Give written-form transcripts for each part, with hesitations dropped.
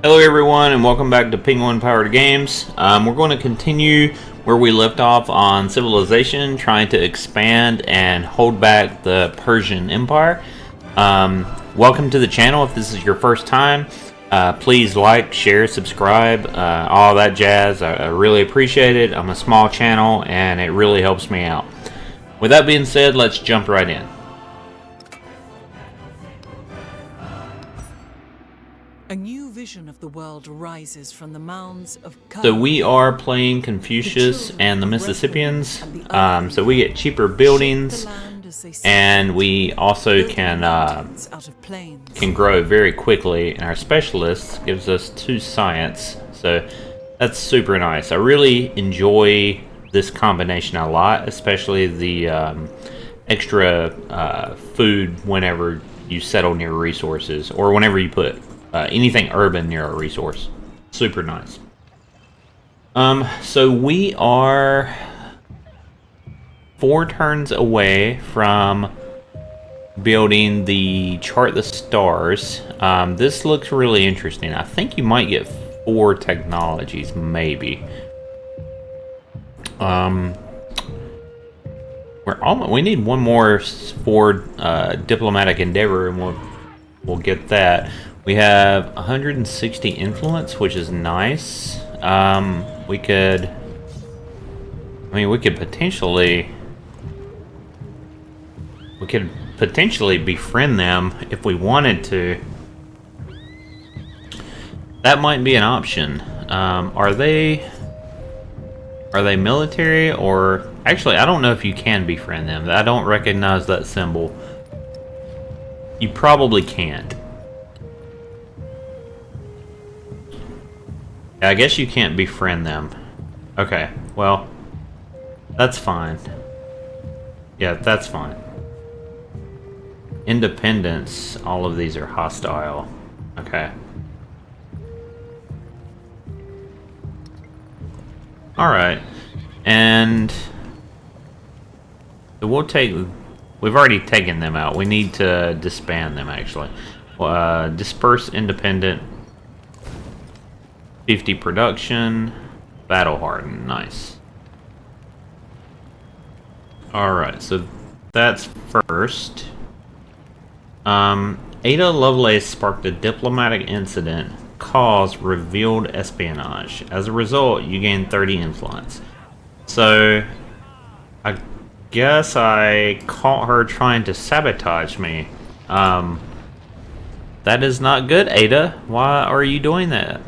Hello everyone and welcome back to Penguin Powered Games. We're going to continue where we left off on civilization, trying to expand and hold back the Persian Empire. Welcome to the channel. If this is your first time, please like, share, subscribe, all that jazz. I really appreciate it. I'm a small channel and it really helps me out. With that being said, let's jump right in. A new vision of the world rises from the mounds of So we are playing Confucius and the Mississippians. So we get cheaper buildings, and we also can grow very quickly. And our specialist gives us 2 science, so that's super nice. I really enjoy this combination a lot, especially the extra food whenever you settle near resources, or whenever you put anything urban near a resource. Super nice. So we are 4 turns away from building the chart the stars. This looks really interesting. I think you might get 4 technologies, maybe. We need one more for diplomatic endeavor, and we'll get that. We have 160 influence, which is nice. We could potentially befriend them if we wanted to. That might be an option. Are they military, or actually I don't know if you can befriend them. I don't recognize that symbol. You probably can't. I guess you can't befriend them. Okay, well, that's fine. Yeah, that's fine. Independence, all of these are hostile. Okay. Alright, and so we've already taken them out. We need to disband them, actually. Disperse independent. 50 production, battle hardened, nice. Alright, so that's first. Ada Lovelace sparked a diplomatic incident, caused revealed espionage. As a result, you gain 30 influence. So, I guess I caught her trying to sabotage me. That is not good, Ada. Why are you doing that?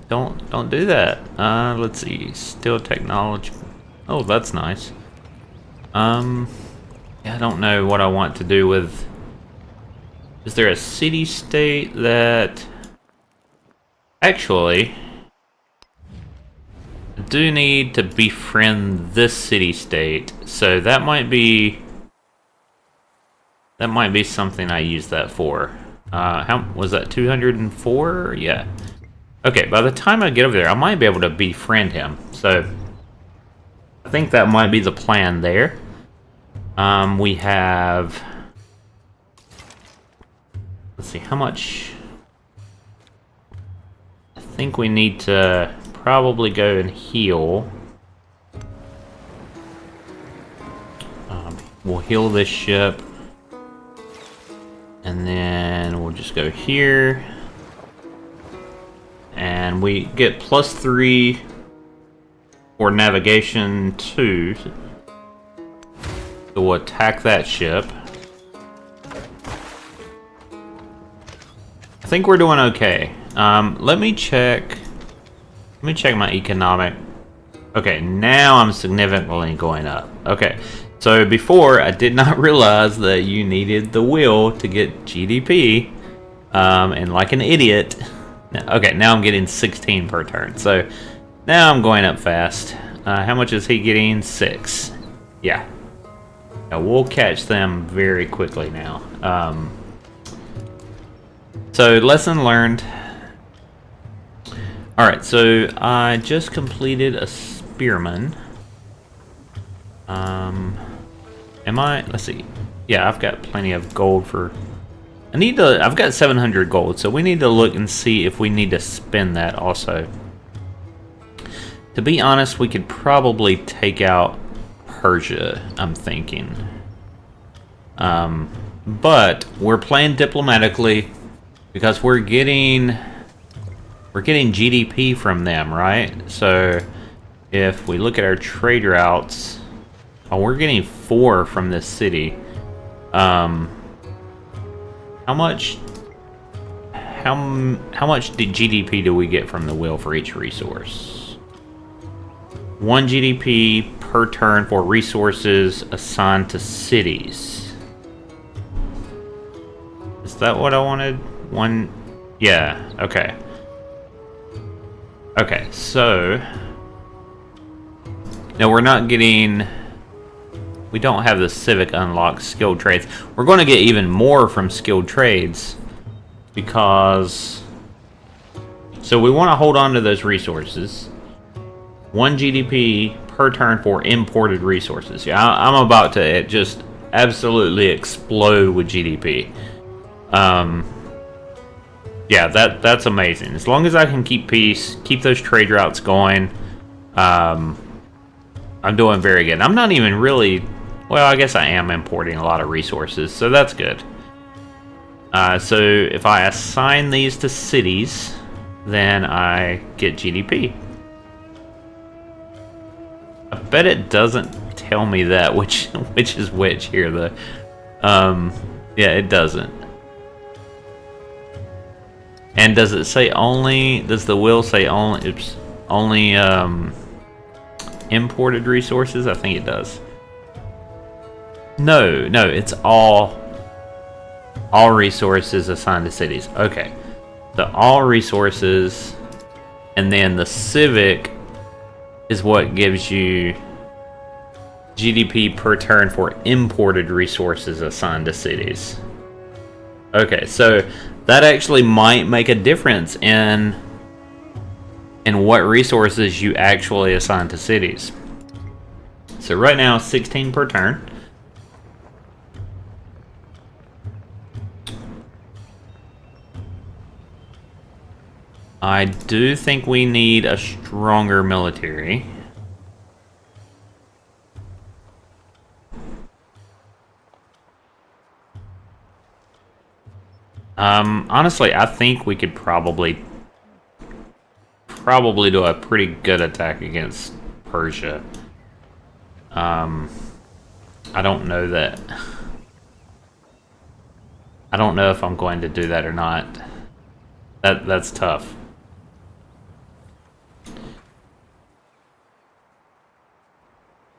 Don't do that. Let's see. Still technology. Oh, that's nice. Yeah, I don't know what I want to do with. Is there a city-state that actually I do need to befriend this city-state? So that might be something I use that for. How was that? 204? Yeah. Okay, by the time I get over there, I might be able to befriend him. So, I think that might be the plan there. We have... Let's see, how much... I think we need to probably go and heal. We'll heal this ship. And then we'll just go here. And we get +3 for navigation 2. So we'll attack that ship. I think we're doing okay. Let me check my economic. Okay, now I'm significantly going up. Okay, so before I did not realize that you needed the will to get GDP, and like an idiot. Okay, now I'm getting 16 per turn, so now I'm going up fast. How much is he getting? 6. Yeah. Now we'll catch them very quickly now. So, lesson learned. Alright, so I just completed a spearman. Let's see. Yeah, I've got plenty of gold for I've got 700 gold, so we need to look and see if we need to spend that also. To be honest, we could probably take out Persia, I'm thinking. But we're playing diplomatically because we're getting GDP from them, right? So if we look at our trade routes, oh, we're getting 4 from this city. How much GDP do we get from the wheel for each resource? 1 GDP per turn for resources assigned to cities. Is that what I wanted? 1, yeah, okay. Okay, so now we're not getting, we don't have the civic unlocked skilled trades. We're going to get even more from skilled trades because, so we want to hold on to those resources. 1 GDP per turn for imported resources. Yeah, I'm about to just absolutely explode with GDP. Yeah, that's amazing. As long as I can keep peace, keep those trade routes going, I'm doing very good. I'm not even really, well, I guess I am importing a lot of resources, so that's good. So if I assign these to cities, then I get GDP. I bet it doesn't tell me that which is which here. Yeah, it doesn't. And does it say only? Does the will say only? Oops, only imported resources? I think it does. No, it's all resources assigned to cities. Okay, the all resources, and then the civic is what gives you GDP per turn for imported resources assigned to cities. Okay, so that actually might make a difference in what resources you actually assign to cities. So right now, 16 per turn. I do think we need a stronger military. Honestly, I think we could probably do a pretty good attack against Persia. I don't know that. I don't know if I'm going to do that or not. That's tough.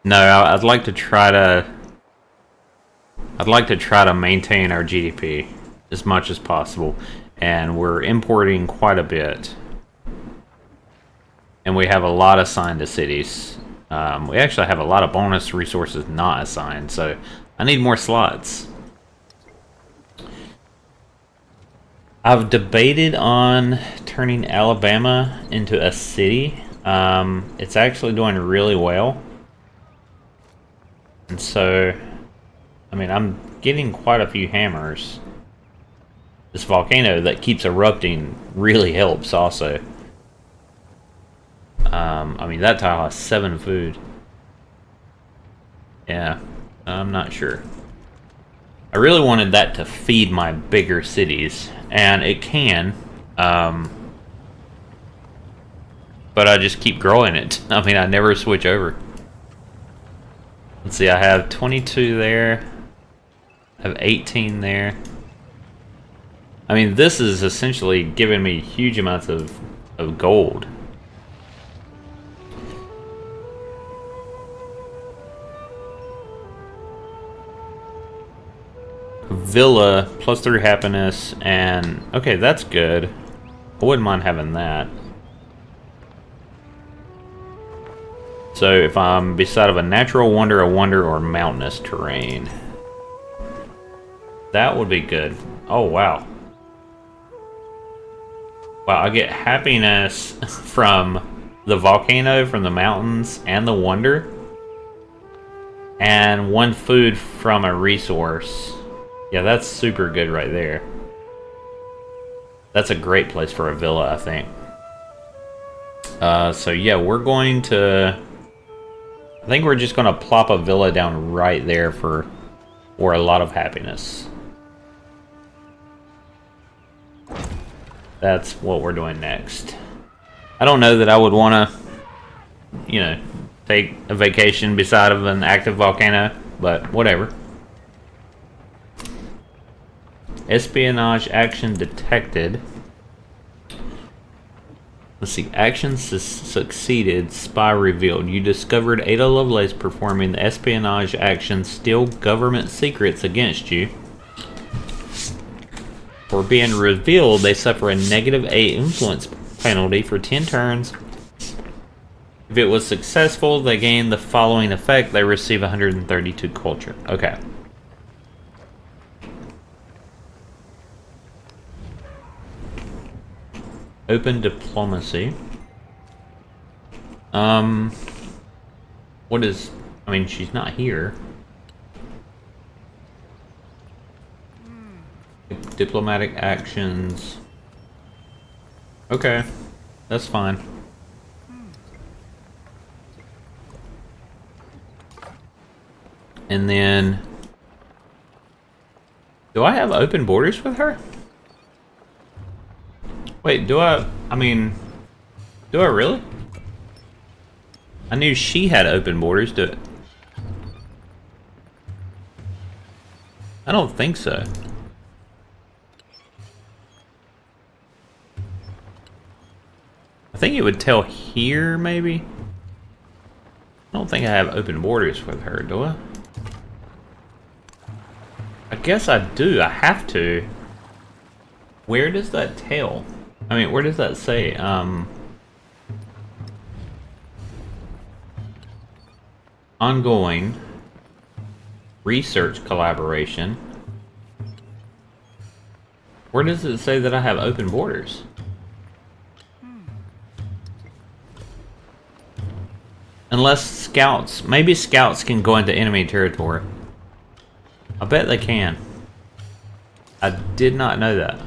No, I'd like to try to maintain our GDP as much as possible, and we're importing quite a bit, and we have a lot assigned to cities. We actually have a lot of bonus resources not assigned, so I need more slots. I've debated on turning Alabama into a city. It's actually doing really well, and so I mean, I'm getting quite a few hammers. This volcano that keeps erupting really helps also. I mean, that tile has 7 food. Yeah, I'm not sure. I really wanted that to feed my bigger cities, and it can. But I just keep growing it. I mean, I never switch over. Let's see, I have 22 there. I have 18 there. I mean, this is essentially giving me huge amounts of gold. Villa, +3 happiness, and okay, that's good. I wouldn't mind having that. So if I'm beside of a natural wonder, or mountainous terrain, that would be good. Oh, wow. Wow, I get happiness from the volcano, from the mountains, and the wonder. And 1 food from a resource. Yeah, that's super good right there. That's a great place for a villa, I think. So yeah, we're going to... I think we're just going to plop a villa down right there for a lot of happiness. That's what we're doing next. I don't know that I would want to, you know, take a vacation beside of an active volcano, but whatever. Espionage action detected. Let's see. Action succeeded. Spy revealed. You discovered Ada Lovelace performing the espionage action steal government secrets against you. For being revealed, they suffer a -8 influence penalty for 10 turns. If it was successful, they gain the following effect. They receive 132 culture. Okay. Open diplomacy. What is... I mean, she's not here. Diplomatic actions. Okay. That's fine. And then... do I have open borders with her? Wait, do I... I mean... do I really? I knew she had open borders, do it? I don't think so. I think it would tell here, maybe? I don't think I have open borders with her, do I? I guess I do. I have to. Where does that tell? I mean, where does that say? Ongoing research collaboration. Where does it say that I have open borders? Unless scouts, maybe scouts can go into enemy territory. I bet they can. I did not know that.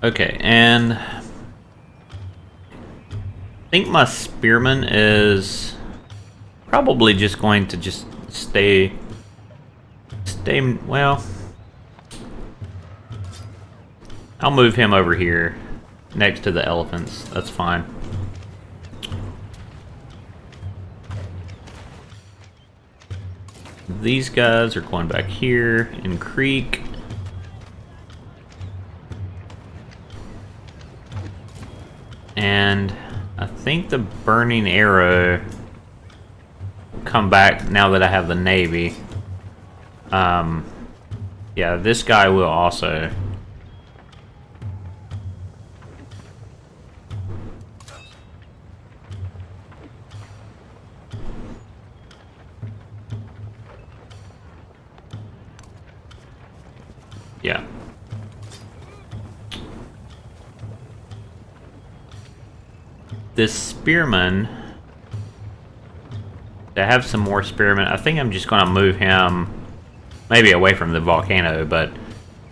Okay, and I think my spearman is probably just going to just stay, well, I'll move him over here next to the elephants. That's fine. These guys are going back here in Creek. And I think the burning arrow will come back now that I have the navy. Yeah, this guy will also. Yeah. This spearman, to have some more spearmen, I think I'm just going to move him maybe away from the volcano, but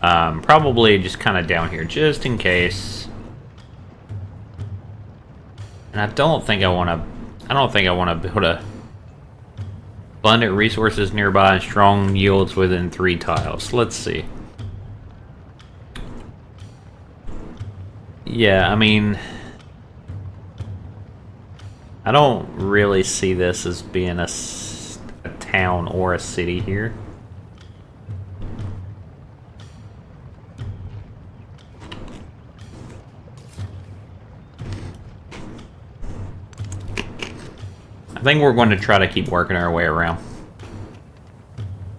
probably just kind of down here just in case. And I don't think I want to build a abundant resources nearby and strong yields within 3 tiles. Let's see. Yeah, I mean, I don't really see this as being a town or a city here. I think we're going to try to keep working our way around.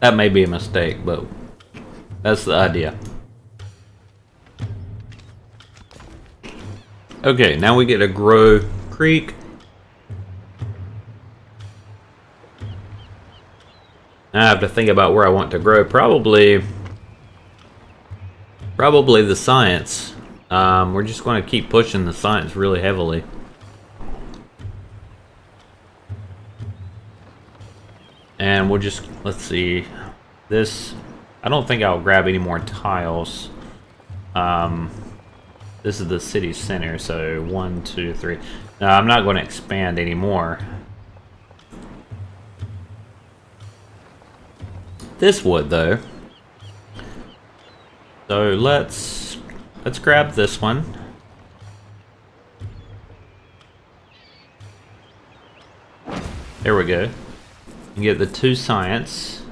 That may be a mistake, but that's the idea. Okay, now we get to grow Creek. Now I have to think about where I want to grow. Probably the science. We're just going to keep pushing the science really heavily. And we'll just, let's see, this, I don't think I'll grab any more tiles. This is the city center, so 1, 2, 3. No, I'm not going to expand anymore. This would, though. So let's grab this one. There we go. And get the 2 science.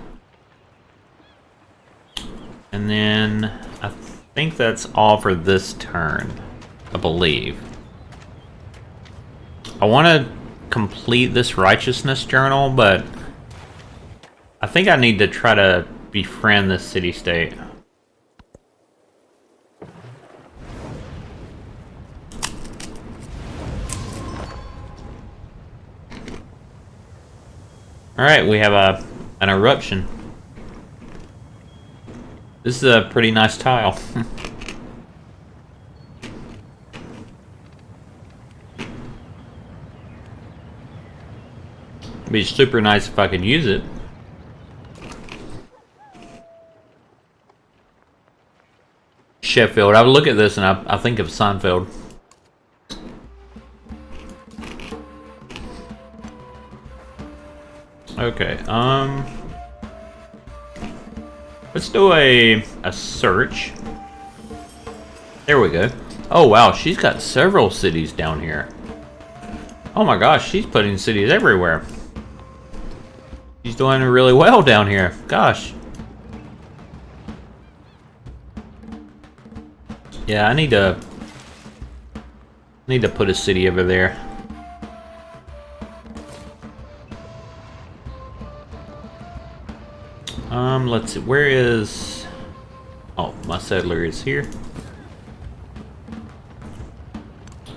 And then I think that's all for this turn, I believe. I want to complete this righteousness journal, but I think I need to try to befriend this city-state. Alright, we have an eruption. This is a pretty nice tile. It'd be super nice if I could use it. Sheffield. I would look at this and I think of Seinfeld. Okay, let's do a search. There we go. Oh wow, she's got several cities down here. Oh my gosh, she's putting cities everywhere. She's doing really well down here. Gosh. Yeah, I need to put a city over there. Let's see, where is... Oh, my settler is here.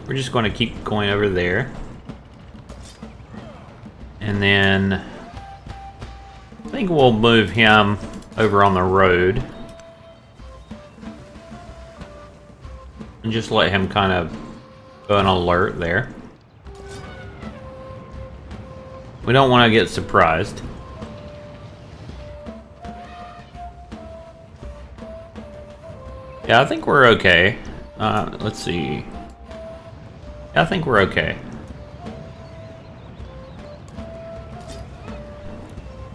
We're just going to keep going over there. And then... I think we'll move him over on the road. And just let him kind of go on alert there. We don't want to get surprised. Yeah, I think we're okay. Let's see. Yeah, I think we're okay.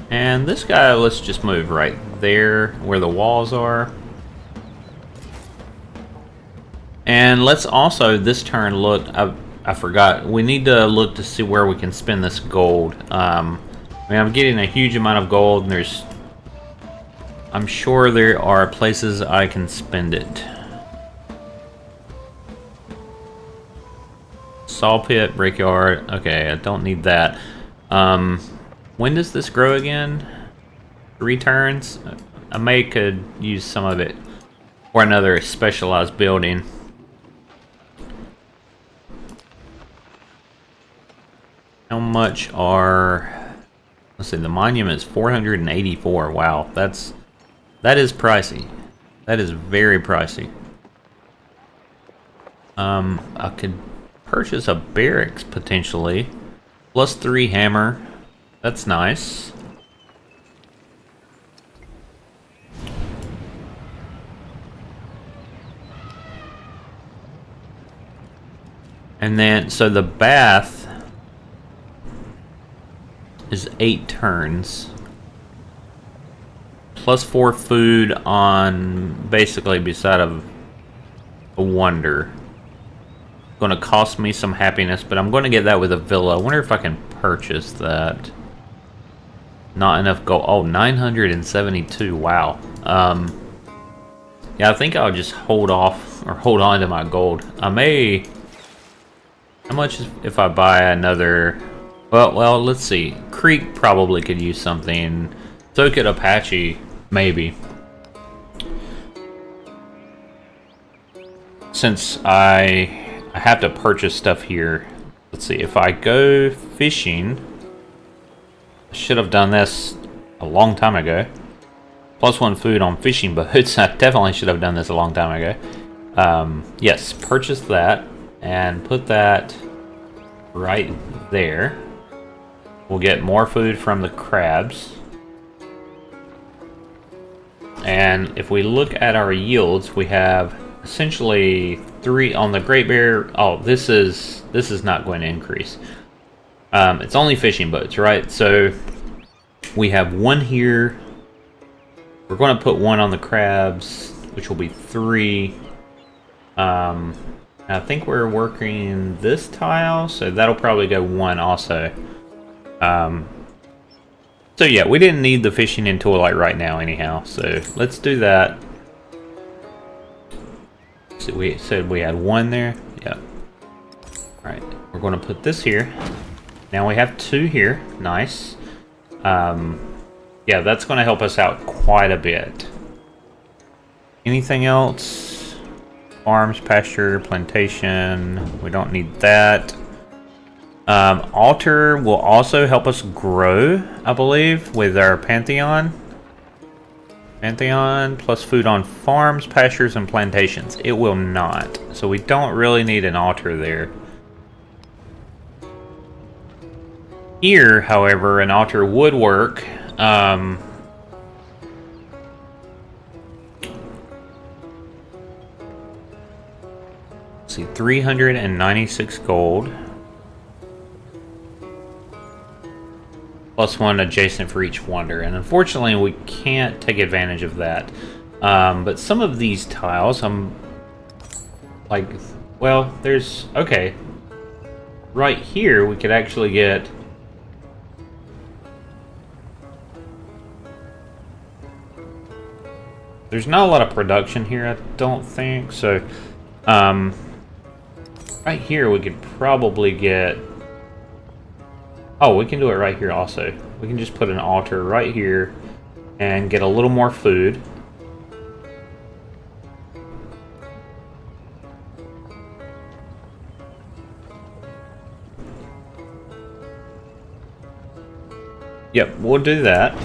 And this guy, let's just move right there where the walls are. And let's also, this turn, look, I forgot, we need to look to see where we can spend this gold. I mean, I'm getting a huge amount of gold, and I'm sure there are places I can spend it. Saw pit, brickyard. Okay, I don't need that. When does this grow again? 3 turns? I could use some of it for another specialized building. How much are... Let's see, the monument's 484. Wow, that is pricey. That is very pricey. I could purchase a barracks potentially. +3 hammer. That's nice. And then, so the bath is 8 turns. +4 food on basically beside of a wonder. Going to cost me some happiness, but I'm going to get that with a villa. I wonder if I can purchase that. Not enough gold. Oh, 972. Wow. Yeah, I think I'll just hold off or hold on to my gold. I may... How much if I buy another... Well, let's see. Creek probably could use something. So could Apache, maybe. Since I have to purchase stuff here. Let's see. If I go fishing, I should have done this a long time ago. +1 food on fishing boats. I definitely should have done this a long time ago. Yes, purchase that and put that right there. We'll get more food from the crabs. And if we look at our yields, we have essentially 3 on the Great Bear. Oh, this is not going to increase. It's only fishing boats, right? So we have 1 here. We're going to put 1 on the crabs, which will be 3. I think we're working this tile, so that'll probably go 1 also. So yeah, we didn't need the fishing in Twilight right now anyhow, so let's do that. So we said we had 1 there. Yeah. Alright, we're going to put this here. Now we have 2 here. Nice. Yeah, that's going to help us out quite a bit. Anything else? Farms, pasture, plantation. We don't need that. Altar will also help us grow, I believe, with our Pantheon. Pantheon plus food on farms, pastures, and plantations. It will not. So we don't really need an altar there. Here, however, an altar would work. Let's see, 396 gold. Plus 1 adjacent for each wonder. And unfortunately, we can't take advantage of that. But some of these tiles, I'm like, well, there's, okay. Right here, we could actually get... There's not a lot of production here, I don't think. So, right here we could probably get... Oh, we can do it right here also. We can just put an altar right here and get a little more food. Yep, we'll do that.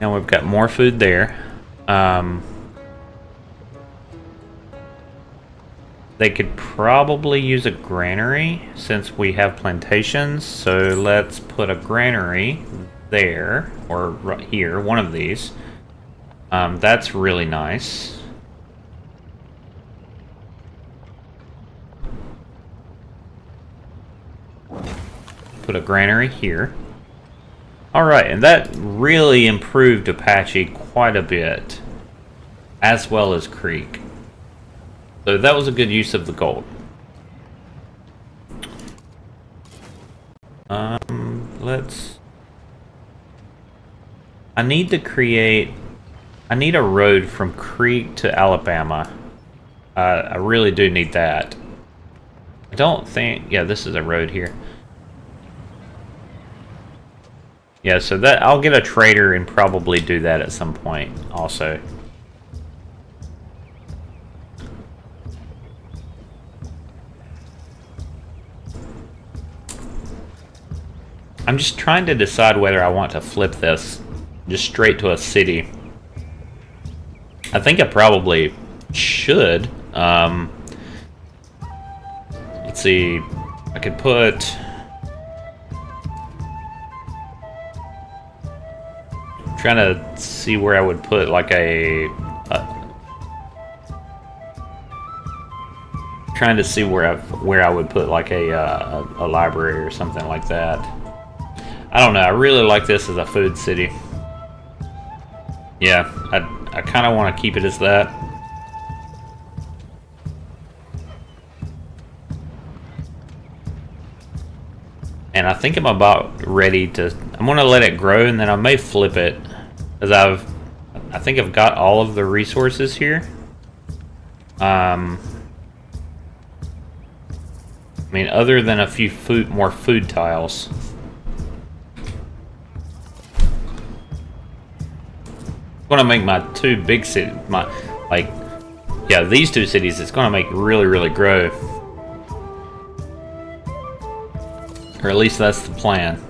Now we've got more food there. They could probably use a granary since we have plantations. So let's put a granary there or right here, one of these. That's really nice. Put a granary here. Alright, and that really improved Apache quite a bit, as well as Creek. So that was a good use of the gold. I need to create... I need a road from Creek to Alabama. I really do need that. I don't think... Yeah, this is a road here. Yeah, so that I'll get a trader and probably do that at some point also. I'm just trying to decide whether I want to flip this just straight to a city. I think I probably should. Let's see. I could put... Trying to see where I would put like trying to see where I would put like a library or something like that. I don't know. I really like this as a food city. Yeah, I kind of want to keep it as that. And I think I'm about ready to... I'm going to let it grow and then I may flip it. Because I think I've got all of the resources here. I mean, other than a few more food tiles. I'm going to make my 2 big cities... Yeah, these 2 cities, it's going to make really, really grow. Or at least that's the plan.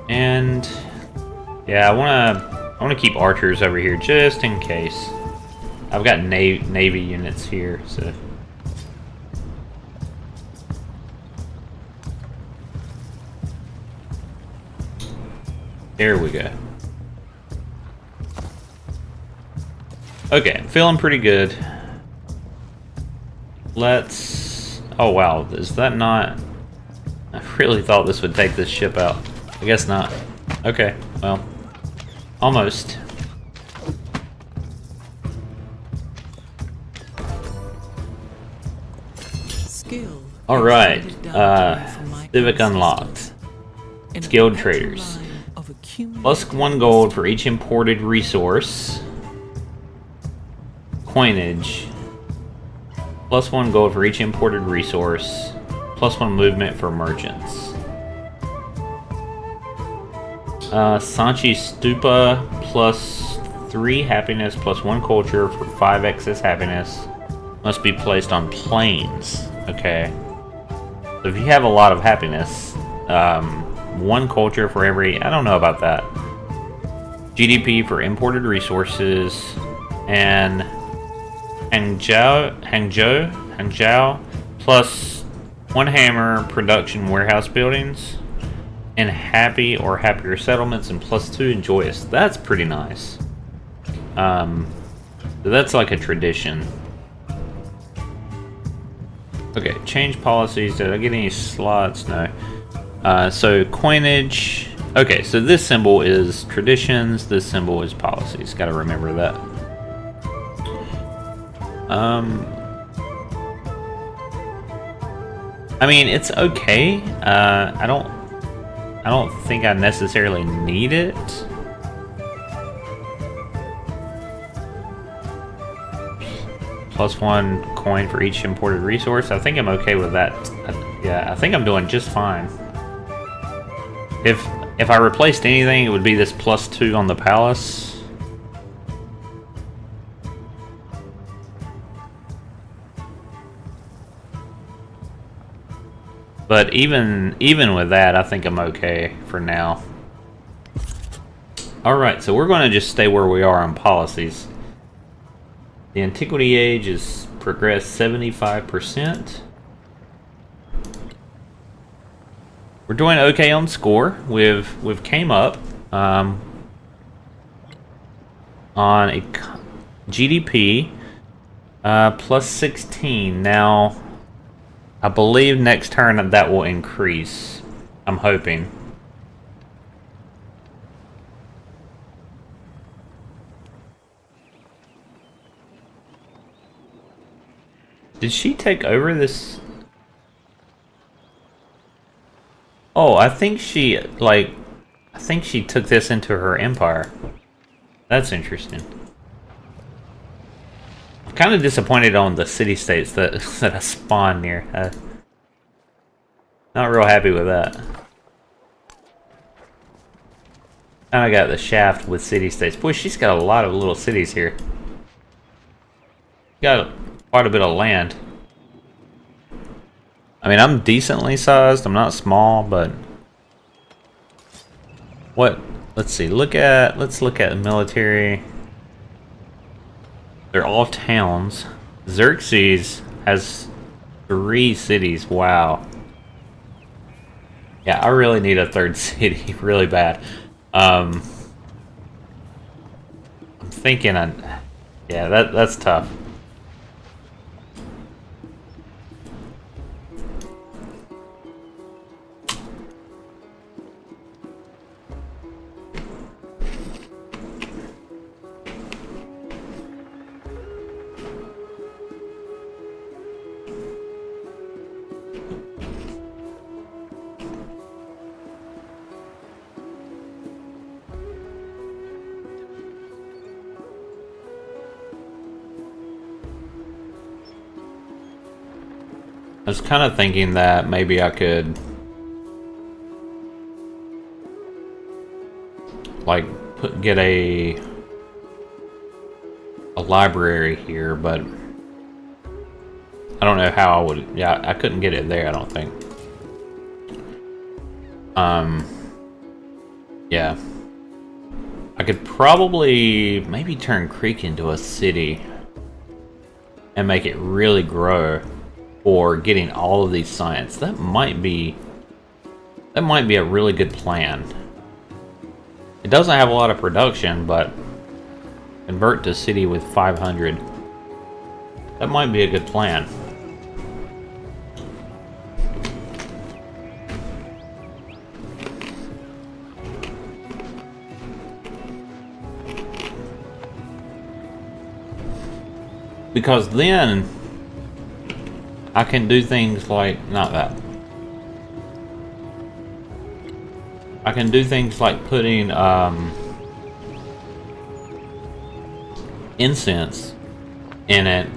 And yeah, I want to I want to keep archers over here just in case. I've got navy units here, so. There we go. Okay, feeling pretty good. Let's... Oh wow, is that not... I really thought this would take this ship out. I guess not. Okay, well, almost. Skill. Alright, is handed down to me from my Civic ancestors unlocked. in a Skilled perpetual traders. line of accumulated Plus 1 gold for each imported resource. Coinage. Plus 1 gold for each imported resource. Plus 1 movement for merchants. Sanchi Stupa, plus 3 happiness, plus 1 culture for 5 excess happiness. Must be placed on plains. Okay. So if you have a lot of happiness, 1 culture for every... I don't know about that. GDP for imported resources. And Hangzhou, plus 1 hammer production warehouse buildings. And happy or happier settlements, and plus 2 in joyous. That's pretty nice. So that's like a tradition. Okay, change policies. Did I get any slots? No. So coinage. Okay, so this symbol is traditions. This symbol is policies. Got to remember that. I mean, it's okay. I don't think I necessarily need it. Plus 1 coin for each imported resource. I think I'm okay with that. Yeah, I think I'm doing just fine. If I replaced anything, it would be this plus 2 on the palace. But even with that, I think I'm okay for now. Alright, so we're going to just stay where we are on policies. The antiquity age is progressed 75%. We're doing okay on score. We've came up on a GDP plus 16. Now, I believe next turn that will increase. I'm hoping. Did she take over this? Oh, I think she took this into her empire. That's interesting. I'm kind of disappointed on the city-states that I spawned near. Not real happy with that. And I got the shaft with city-states. Boy, she's got a lot of little cities here. Got quite a bit of land. I mean, I'm decently sized. I'm not small, but what? Let's see. Let's look at the military. They're all towns. Xerxes has 3 cities. Wow. Yeah, I really need a 3rd city, really bad. I'm thinking, yeah, that's tough. I was kind of thinking that maybe I could like get a library here, but I don't know how I would. Yeah, I couldn't get it there, I don't think. Yeah. I could probably maybe turn Creek into a city and make it really grow, or getting all of these science. That might be a really good plan. It doesn't have a lot of production, but convert to city with 500. That might be a good plan. Because then I can do things like, not that. I can do things like putting incense in it.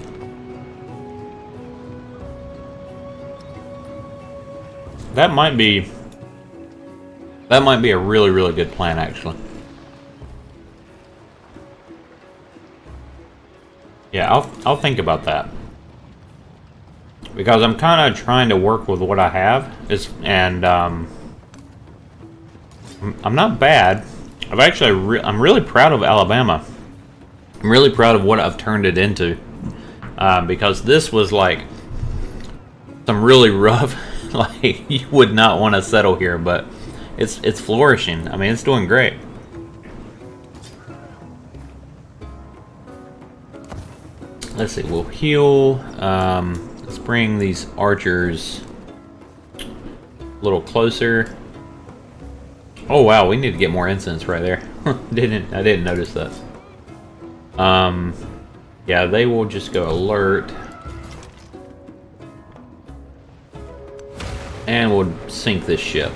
That might be a really, really good plan, actually. Yeah, I'll think about that. Because I'm kind of trying to work with what I have, I'm not bad. I'm really proud of Alabama. I'm really proud of what I've turned it into, because this was like some really rough. Like, you would not want to settle here, but it's flourishing. I mean, it's doing great. Let's see. We'll heal. Let's bring these archers a little closer. Oh wow, we need to get more incense right there. I didn't notice that. Yeah, they will just go alert. And we'll sink this ship.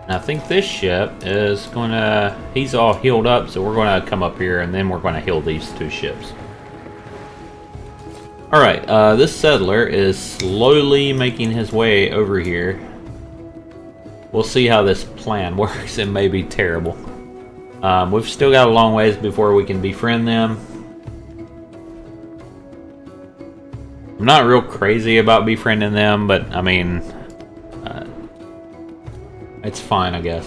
And I think this ship is gonna... He's all healed up, so we're gonna come up here and then we're gonna heal these two ships. Alright, this settler is slowly making his way over here. We'll see how this plan works. It may be terrible. We've still got a long ways before we can befriend them. I'm not real crazy about befriending them, but I mean, it's fine, I guess.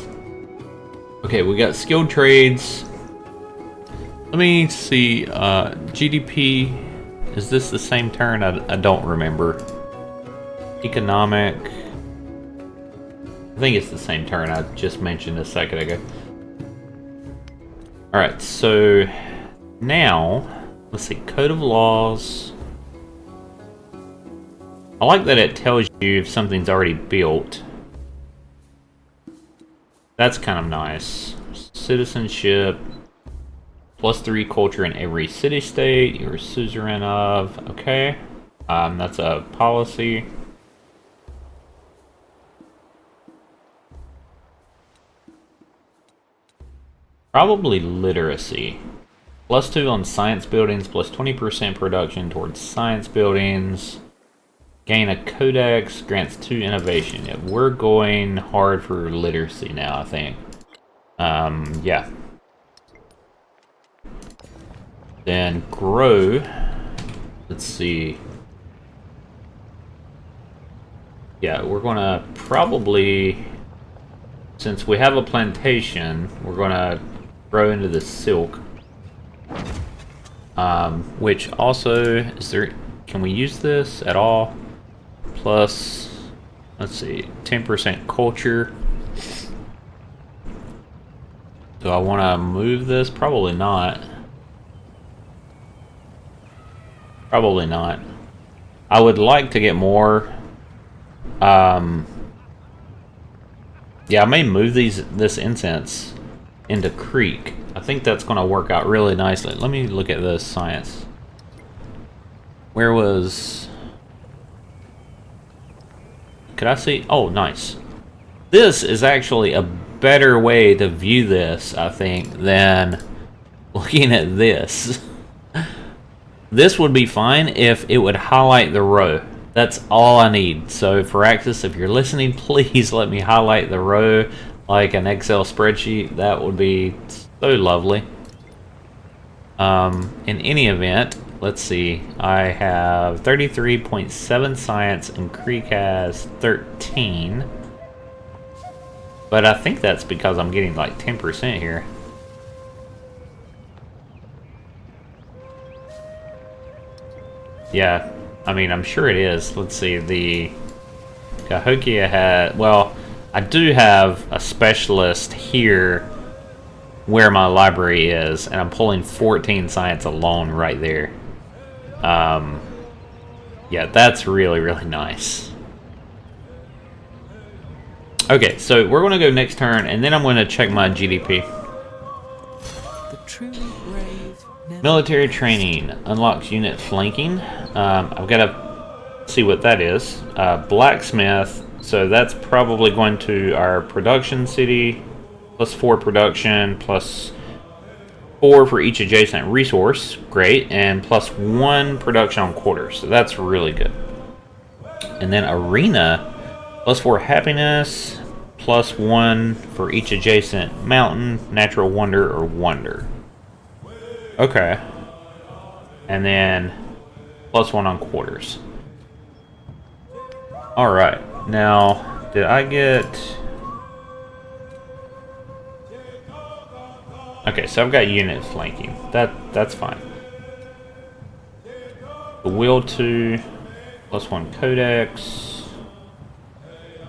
Okay, we got skilled trades. Let me see. GDP. Is this the same turn? I don't remember. Economic. I think it's the same turn I just mentioned a second ago. Alright, so now, let's see, Code of Laws. I like that it tells you if something's already built. That's kind of nice. Citizenship. +3 culture in every city-state you're suzerain of. Okay. That's a policy. Probably literacy. +2 on science buildings, +20% production towards science buildings. Gain a codex, grants 2 innovation. Yeah, we're going hard for literacy now, I think. Yeah. Then grow. Let's see. Yeah, we're gonna probably, since we have a plantation, we're gonna grow into the silk. Which also, can we use this at all? Plus, let's see, 10% culture. Do I want to move this? Probably not. Probably not. I would like to get more. Yeah, I may move this incense into Creek. I think that's going to work out really nicely. Let me look at the science. Where was... Could I see? Oh, nice. This is actually a better way to view this, I think, than looking at this. This would be fine if it would highlight the row. That's all I need. So for Axis, if you're listening, please let me highlight the row like an Excel spreadsheet. That would be so lovely. In any event, let's see. I have 33.7 science and Creek has 13. But I think that's because I'm getting like 10% here. Yeah, I mean, I'm sure it is. Let's see, the Cahokia had... Well, I do have a specialist here where my library is, and I'm pulling 14 science alone right there. Yeah, that's really, really nice. Okay, so we're going to go next turn, and then I'm going to check my GDP. The truly brave never Military rest. training unlocks unit flanking. I've got to see what that is. Blacksmith, so that's probably going to our production city. +4 production, +4 for each adjacent resource. Great. And +1 production on quarters. So that's really good. And then arena, +4 happiness, +1 for each adjacent mountain, natural wonder, or wonder. Okay. And then +1 on quarters. Alright. Now, did I get... Okay, so I've got unit flanking. That's fine. The will 2, +1 codex.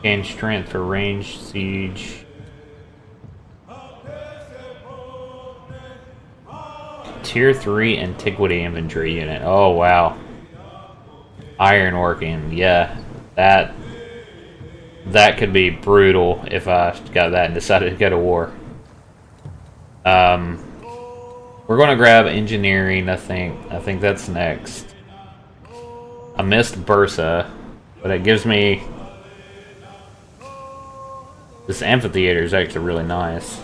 Gain strength for range siege. Tier 3 antiquity infantry unit. Oh wow. Ironworking, yeah. That could be brutal if I got that and decided to go to war. We're gonna grab engineering, I think that's next. I missed Bursa, but it gives me... This amphitheater is actually really nice.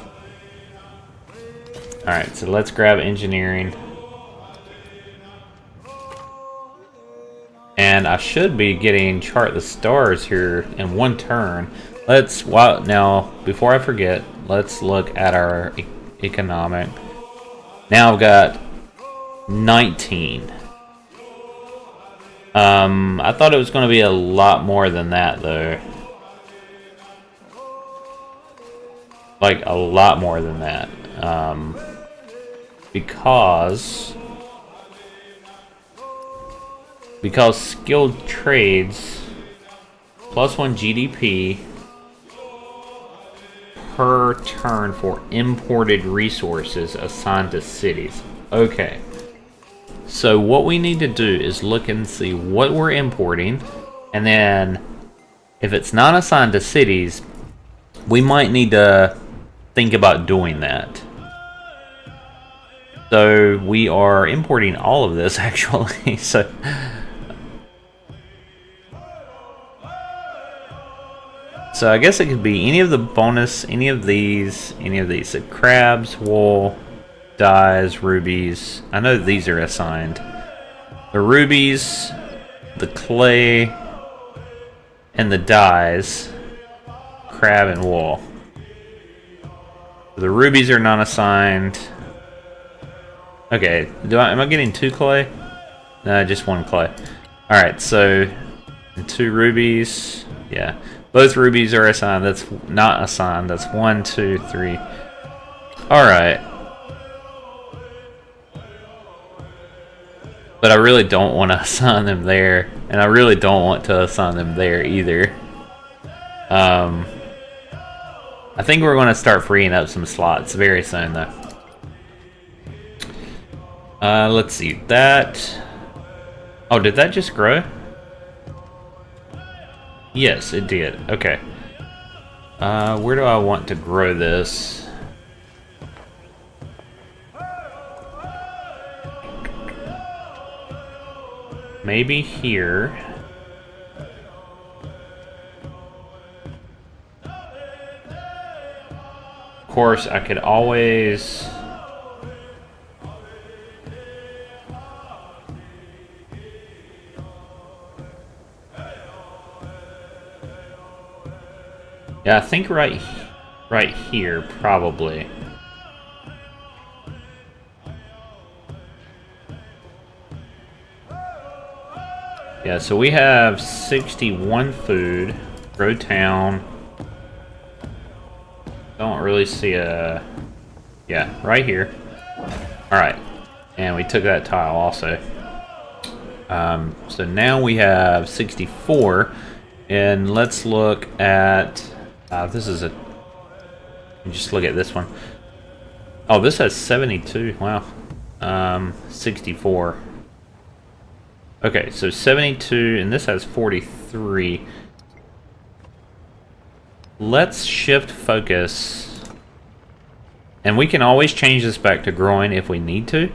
Alright, so let's grab engineering. And I should be getting chart the stars here in one turn. Now, before I forget, let's look at our economic. Now I've got 19. I thought it was going to be a lot more than that, though. Like, a lot more than that. Because skilled trades +1 GDP per turn for imported resources assigned to cities. Okay. So what we need to do is look and see what we're importing, and then if it's not assigned to cities, we might need to think about doing that. So we are importing all of this actually. So I guess it could be any of the bonus, any of these. So crabs, wool, dyes, rubies. I know these are assigned. The rubies, the clay, and the dyes, crab and wool. The rubies are not assigned. Okay, am I getting 2 clay? No, just 1 clay. Alright, so 2 rubies. Yeah. Both rubies are assigned. That's not assigned. That's 1, 2, 3. Alright. But I really don't want to assign them there. And I really don't want to assign them there either. I think we're going to start freeing up some slots very soon, though. Let's see. That... Oh, did that just grow? Yes, it did. Okay. Where do I want to grow this? Maybe here. Of course, I could always... Yeah, I think right here, probably. Yeah, so we have 61 food. Grow town. Don't really see a... Yeah, right here. Alright. And we took that tile also. So now we have 64. And let's look at... this is a... Just look at this one. Oh, this has 72. Wow. 64. Okay, so 72, and this has 43. Let's shift focus. And we can always change this back to growing if we need to.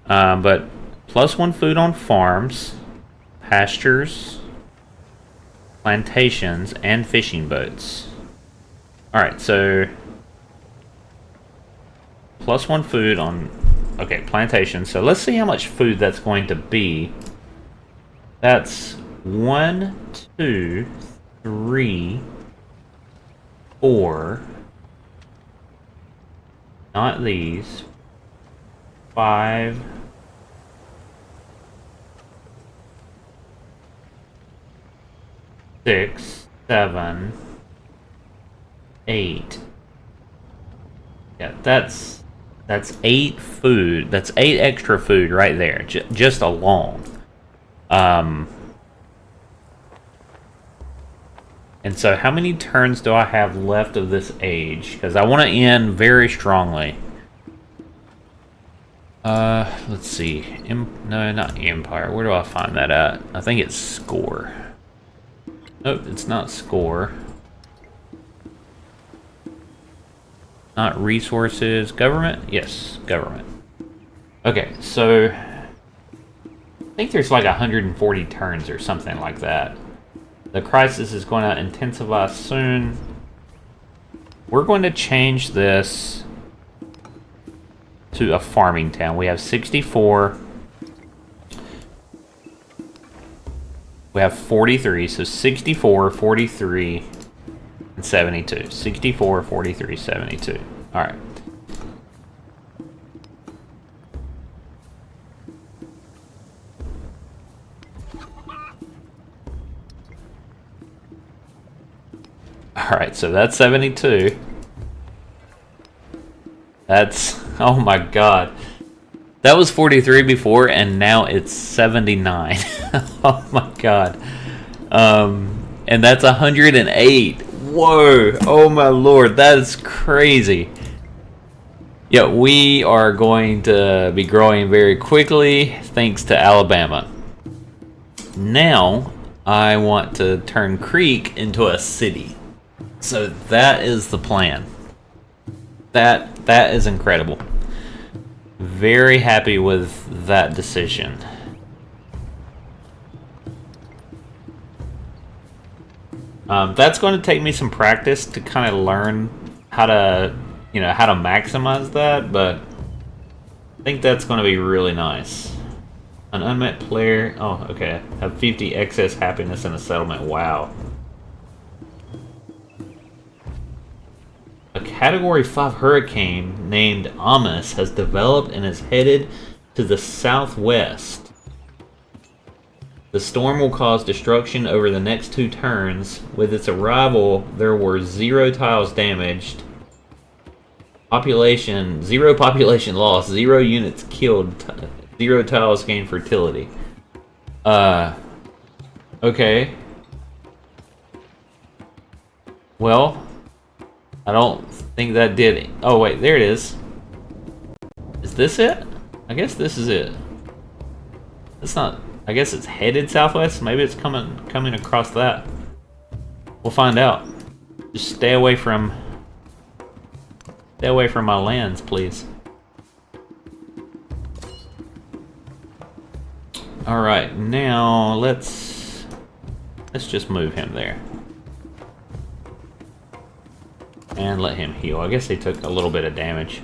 But +1 food on farms, pastures, plantations, and fishing boats. Alright, so +1 food on, okay, plantations. So let's see how much food that's going to be. That's 1, 2, 3, 4. Not these. 5. 6, 7, 8. Yeah, that's 8 food. That's 8 extra food right there, just alone. And so how many turns do I have left of this age? Because I want to end very strongly. Let's see. No, not Empire. Where do I find that at? I think it's score. Nope, it's not score. Not resources. Government? Yes, government. Okay, so I think there's like 140 turns or something like that. The crisis is going to intensify soon. We're going to change this to a farming town. We have 64. We have 43, so 64, 43, and 72. 64, 43, 72. All right. Alright, so that's 72. That's... Oh my god. That was 43 before, and now it's 79. Oh my god. And that's 108. Whoa! Oh my lord, that is crazy. Yeah, we are going to be growing very quickly, thanks to Alabama. Now, I want to turn Creek into a city. So that is the plan. That is incredible. Very happy with that decision. That's going to take me some practice to kind of learn how to, how to maximize that, but I think that's going to be really nice. An unmet player. Oh, okay. Have 50 excess happiness in a settlement. Wow. A Category 5 hurricane named Amos has developed and is headed to the southwest. The storm will cause destruction over the next 2 turns. With its arrival, there were 0 tiles damaged. 0 population lost, 0 units killed, 0 tiles gained fertility. Okay. Well, I don't think that did. Oh wait, there it is. Is this it? I guess this is it. It's not. I guess it's headed southwest. Maybe it's coming across that. We'll find out. Just stay away from my lands, please. All right, now let's just move him there. And let him heal. I guess he took a little bit of damage.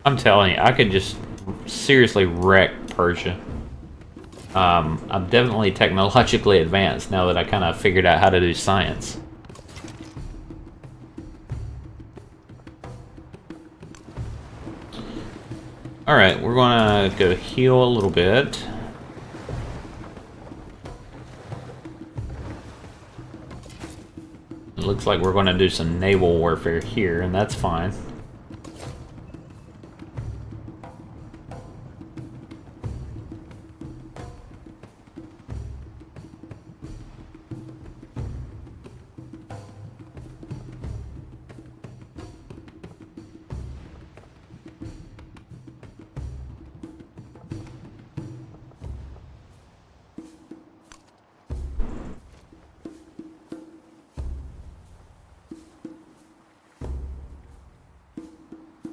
I'm telling you, I could just seriously wreck Persia. I'm definitely technologically advanced now that I kind of figured out how to do science. Alright, we're gonna go heal a little bit. It looks like we're gonna do some naval warfare here, and that's fine.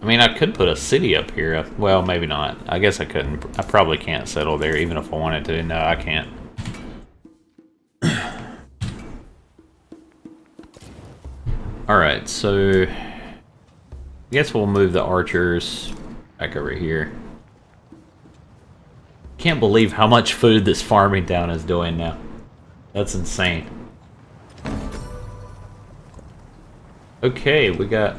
I mean, I could put a city up here. Well, maybe not. I guess I couldn't. I probably can't settle there even if I wanted to. No, I can't. Alright, so I guess we'll move the archers back over here. Can't believe how much food this farming town is doing now. That's insane. Okay, we got...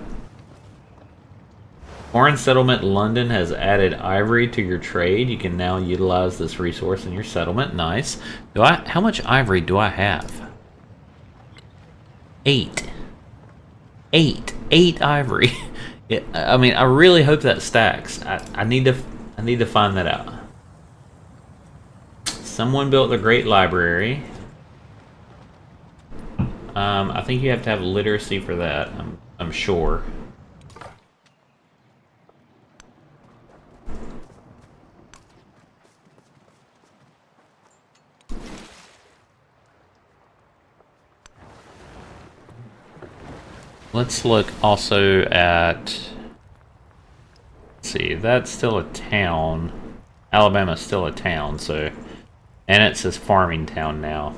Foreign Settlement London has added ivory to your trade. You can now utilize this resource in your settlement. Nice. How much ivory do I have? 8. 8 ivory. I mean, I really hope that stacks. I need to find that out. Someone built the Great Library. I think you have to have literacy for that. I'm sure. Let's look also at... Let's see, that's still a town. Alabama's still a town, so... And it says farming town now.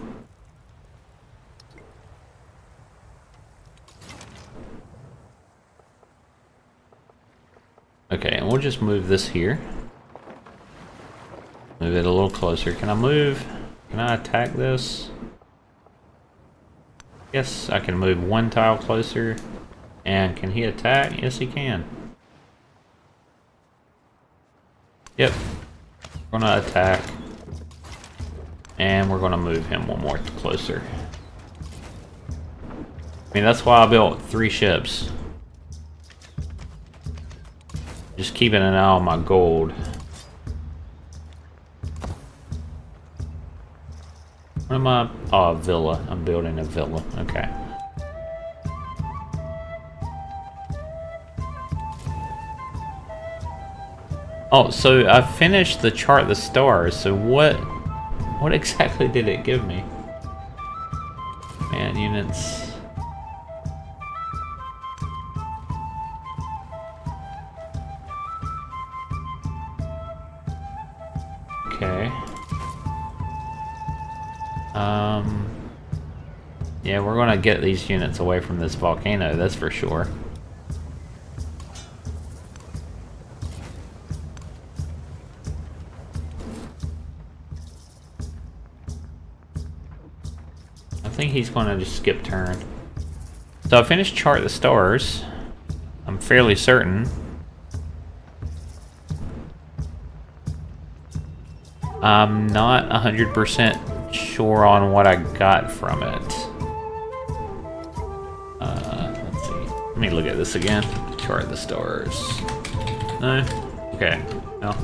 Okay, and we'll just move this here. Move it a little closer. Can I attack this? Yes, I can move one tile closer. And can he attack? Yes, he can. Yep. We're gonna attack. And we're gonna move him one more closer. I mean, that's why I built 3 ships. Just keeping an eye on my gold. What am I? Oh, a villa. I'm building a villa. Okay. Oh, so I finished the chart the stars. So what exactly did it give me? Man, units. Okay. Yeah, we're gonna get these units away from this volcano, that's for sure. I think he's gonna just skip turn. So I finished chart the stars. I'm fairly certain. I'm not 100% sure on what I got from it. Let's see. Let me look at this again. Chart the stars. No? Okay. No.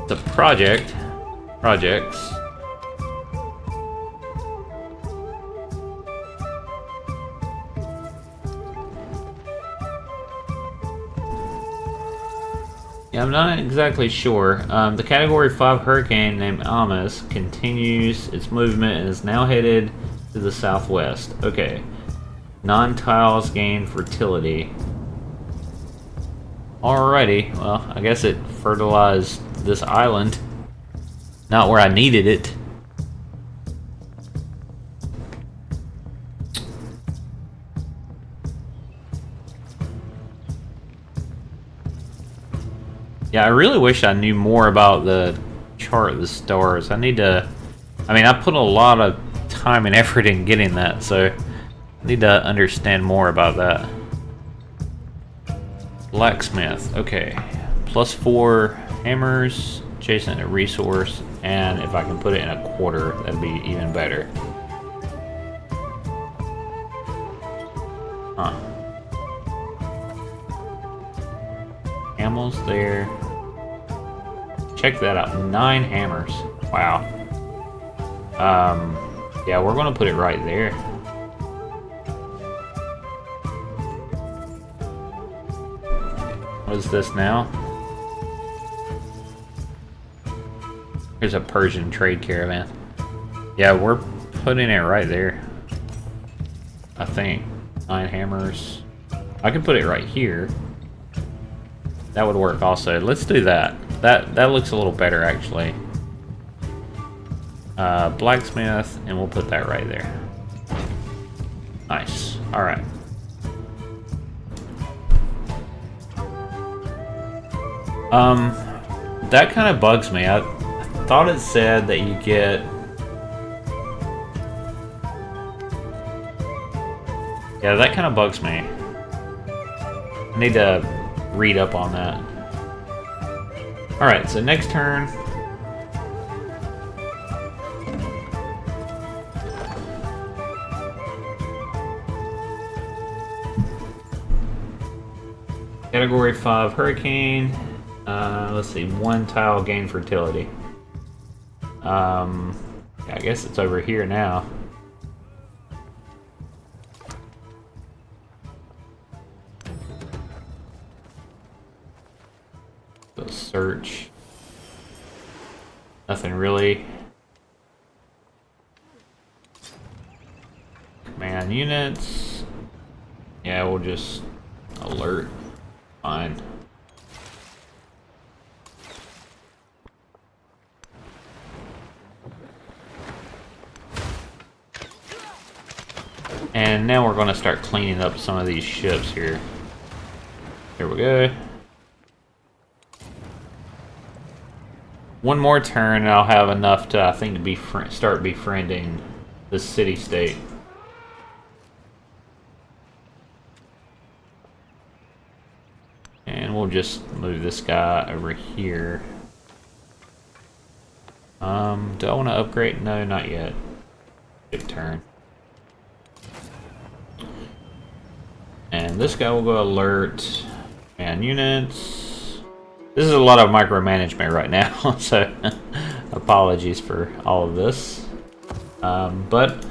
It's a project. Projects. Yeah, I'm not exactly sure. The Category 5 hurricane named Amos continues its movement and is now headed to the southwest. Okay. Non-tiles gain fertility. Alrighty. Well, I guess it fertilized this island. Not where I needed it. Yeah, I really wish I knew more about the chart of the stars. I need to... I mean, I put a lot of time and effort in getting that, so I need to understand more about that. Blacksmith. Okay. +4 hammers, adjacent a resource, and if I can put it in a quarter, that'd be even better. Huh. Camels there. Check that out. 9 hammers. Wow. Yeah, we're gonna put it right there. What is this now? Here's a Persian trade caravan. Yeah, we're putting it right there. I think. 9 hammers. I can put it right here. That would work also. Let's do that. That looks a little better actually. Blacksmith, and we'll put that right there. Nice. Alright. That kind of bugs me. I thought it said that you get... Yeah, that kind of bugs me. I need to read up on that. Alright, so next turn. Category 5 Hurricane. Let's see, 1 tile gain fertility. Yeah, I guess it's over here now. Go search. Nothing really. Command units. Yeah, we'll just alert. Fine. And now we're going to start cleaning up some of these ships here. Here we go. One more turn and I'll have enough to, I think, to start befriending this city-state. And we'll just move this guy over here. Do I want to upgrade? No, not yet. Good turn. And this guy will go alert. And units. This is a lot of micromanagement right now, so apologies for all of this. But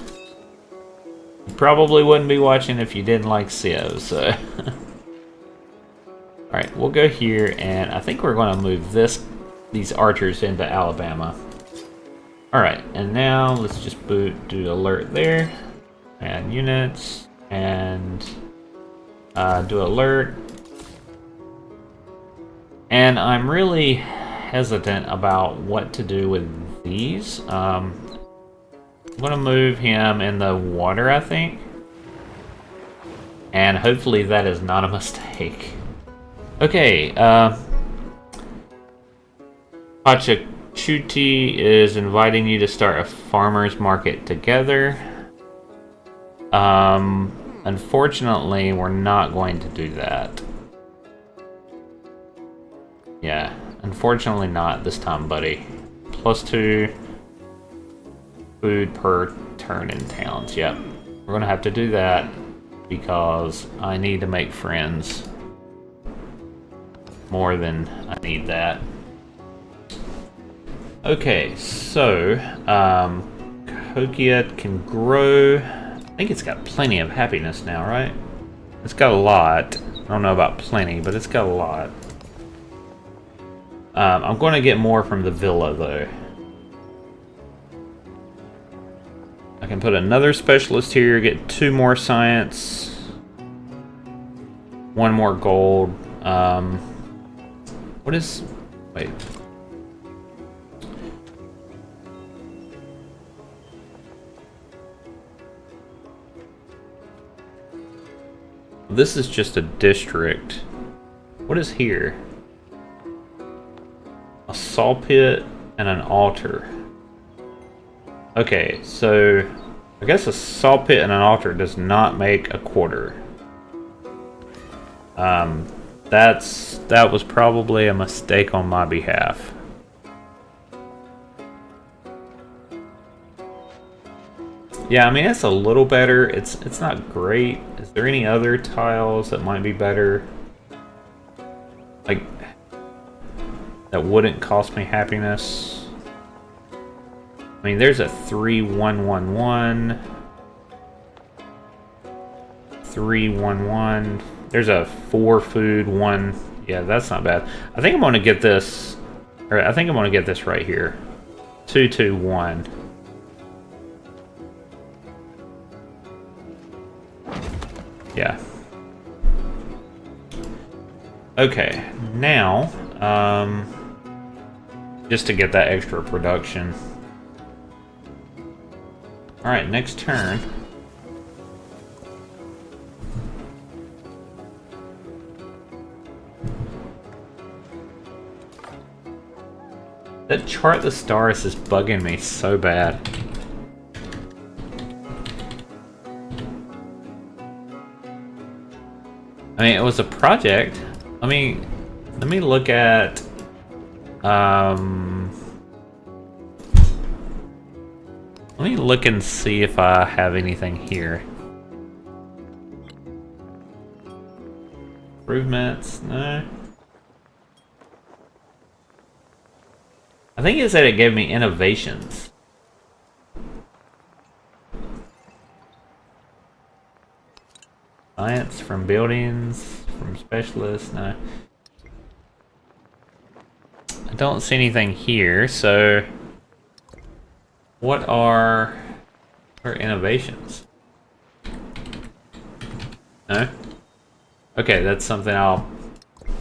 you probably wouldn't be watching if you didn't like Civ, so... Alright, we'll go here, and I think we're going to move these archers into Alabama. Alright, and now let's just do alert there. And units, and do alert. And I'm really hesitant about what to do with these. I'm going to move him in the water, I think. And hopefully that is not a mistake. Okay, Pachacuti is inviting you to start a farmer's market together. Unfortunately, we're not going to do that. Yeah, unfortunately not this time, buddy. +2 food per turn in towns. Yep, we're gonna have to do that because I need to make friends. More than I need that. Okay, so Kokia can grow. I think it's got plenty of happiness now, right? It's got a lot. I don't know about plenty, but it's got a lot. I'm going to get more from the villa, though. I can put another specialist here, get 2 more science, 1 more gold. What is... Wait. This is just a district. What is here? A saw pit and an altar. Okay, so I guess a saw pit and an altar does not make a quarter. That was probably a mistake on my behalf. Yeah, I mean it's a little better. It's not great. Is there any other tiles that might be better? Like that wouldn't cost me happiness. I mean, there's a 3-1-1-1, 3-1-1. There's a 4 food 1. Yeah, that's not bad. I think I'm gonna get this, or I think I'm gonna get this right here. 2-2-1. Yeah. Okay, now, just to get that extra production. Alright, next turn. That chart the stars is bugging me so bad. I mean, it was a project. Let me look at let me look and see if I have anything here. Improvements, no. I think it said it gave me innovations. Science from buildings, from specialists, no. I don't see anything here, so what are innovations? No? Okay, that's something I'll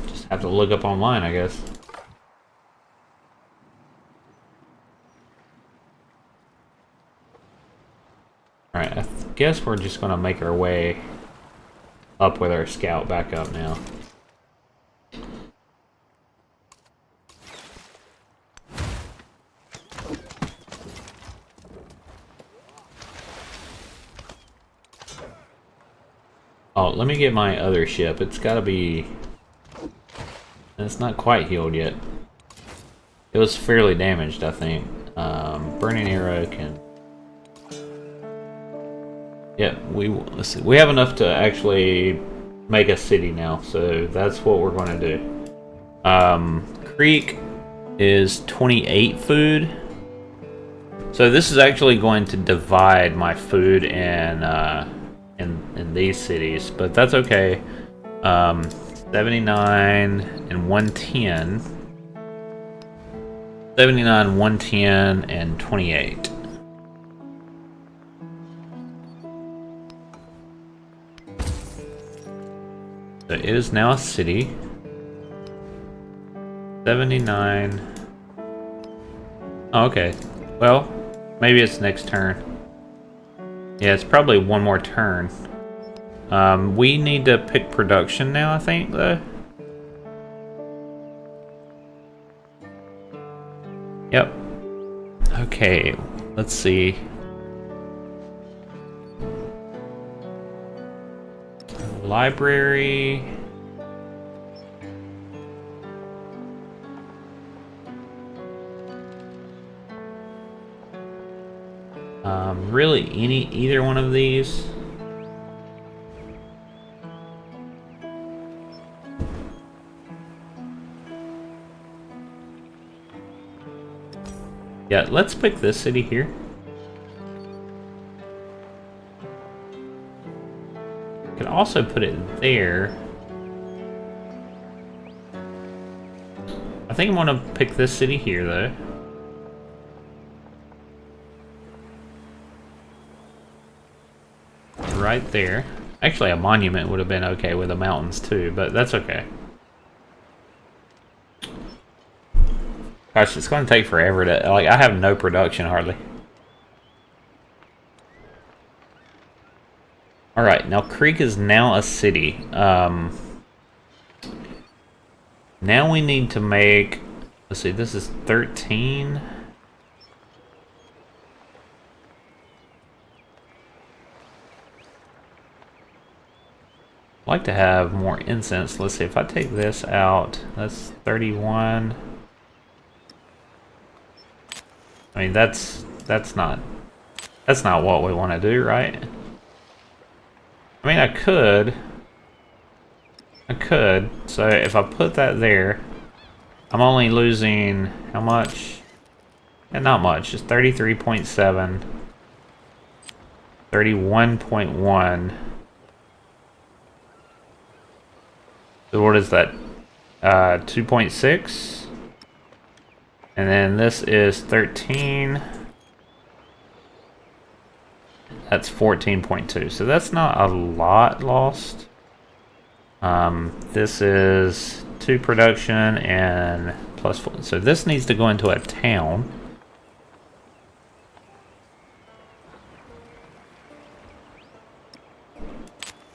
just have to look up online, I guess. Alright, I guess we're just gonna make our way up with our scout back up now. Oh, let me get my other ship. It's gotta be... It's not quite healed yet. It was fairly damaged, I think. Burning arrow can... Yeah, let's see. We have enough to actually make a city now, so that's what we're going to do. Creek is 28 food. So this is actually going to divide my food in these cities, but that's okay. 79 and 110. 79, 110, and 28. So it is now a city. 79. Oh, okay. Well, maybe it's next turn. Yeah, it's probably one more turn. We need to pick production now, I think, though. Yep. Okay, let's see. Library. Really either one of these. Yeah, let's pick this city here. Could also put it there. I think I'm gonna pick this city here, though. Right there. Actually, a monument would have been okay with the mountains too, but that's okay. Gosh, it's going to take forever to... Like, I have no production, hardly. Alright, now Creek is now a city. Now we need to make... Let's see, this is 13. like to have more incense. Let's see, if I take this out, that's 31. I mean, that's not what we want to do, right? I mean, I could. So if I put that there, I'm only losing how much? Yeah, not much. Just 33.7, 31.1. So what is that? 2.6. And then this is 13. That's 14.2. So that's not a lot lost. This is 2 production and plus 4. So this needs to go into a town.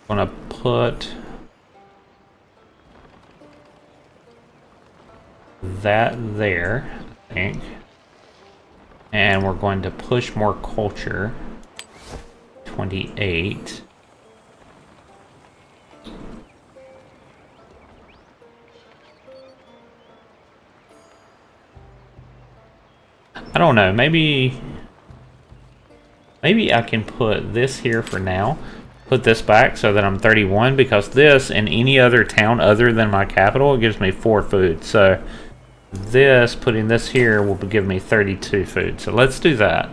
I'm gonna put that there, I think. And we're going to push more culture. 28. I don't know, maybe I can put this here for now. Put this back so that I'm 31, because this in any other town other than my capital gives me 4 food. So this, putting this here, will give me 32 food. So let's do that.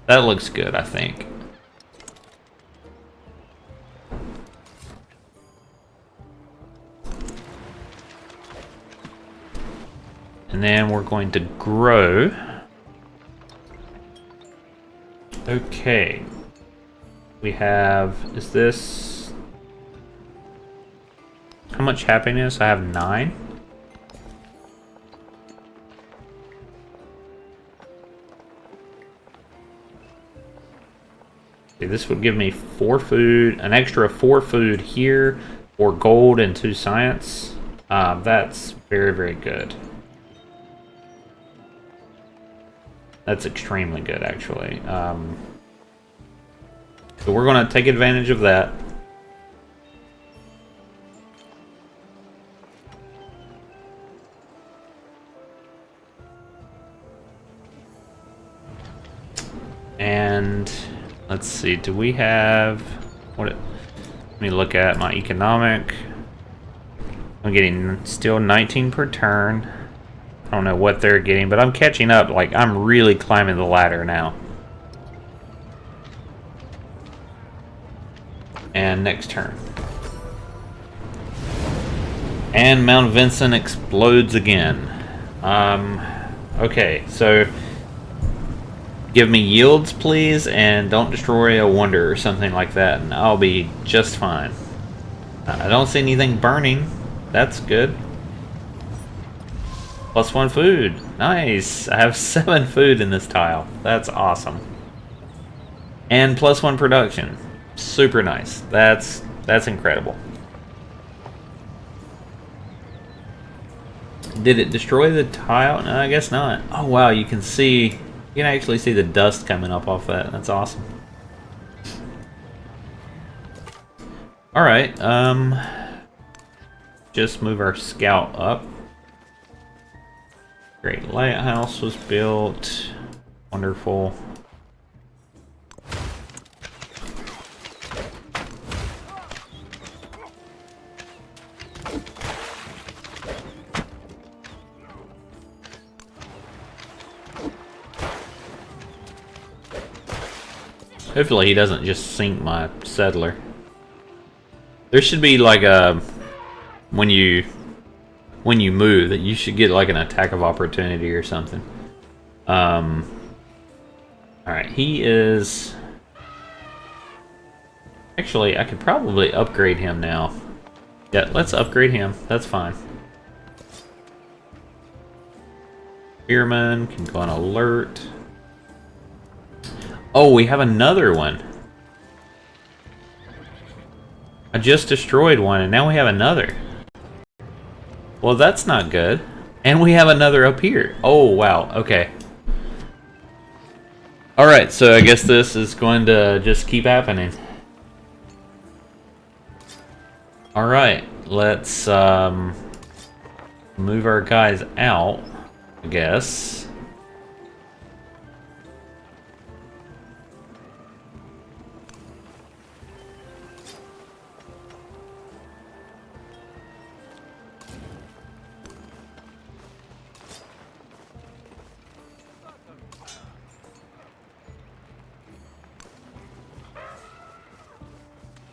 That looks good, I think. And then we're going to grow. Okay. We have, is this, how much happiness? I have 9. Okay, this would give me 4 food, an extra 4 food here, 4 gold and 2 science. That's very, very good. That's extremely good, actually. So we're going to take advantage of that. And let's see, do we have let me look at my economic. I'm getting still 19 per turn. I don't know what they're getting, but I'm catching up. Like, I'm really climbing the ladder now. And next turn. And Mount Vincent explodes again. Okay, so give me yields, please, and don't destroy a wonder or something like that, and I'll be just fine. I don't see anything burning. That's good. Plus 1 food. Nice. I have 7 food in this tile. That's awesome. And plus 1 production. Super nice. That's incredible. Did it destroy the tile? No, I guess not. Oh wow, you can actually see the dust coming up off that. That's awesome. Alright, just move our scout up. Great lighthouse was built. Wonderful. Hopefully he doesn't just sink my settler. There should be like a when you move that you should get like an attack of opportunity or something. Alright, he is actually, I could probably upgrade him now. Yeah, let's upgrade him. That's fine. Spearman can go on alert. Oh, we have another one. I just destroyed one, and now we have another. Well, that's not good. And we have another up here. Oh, wow. Okay. Alright, so I guess this is going to just keep happening. Alright, let's move our guys out, I guess.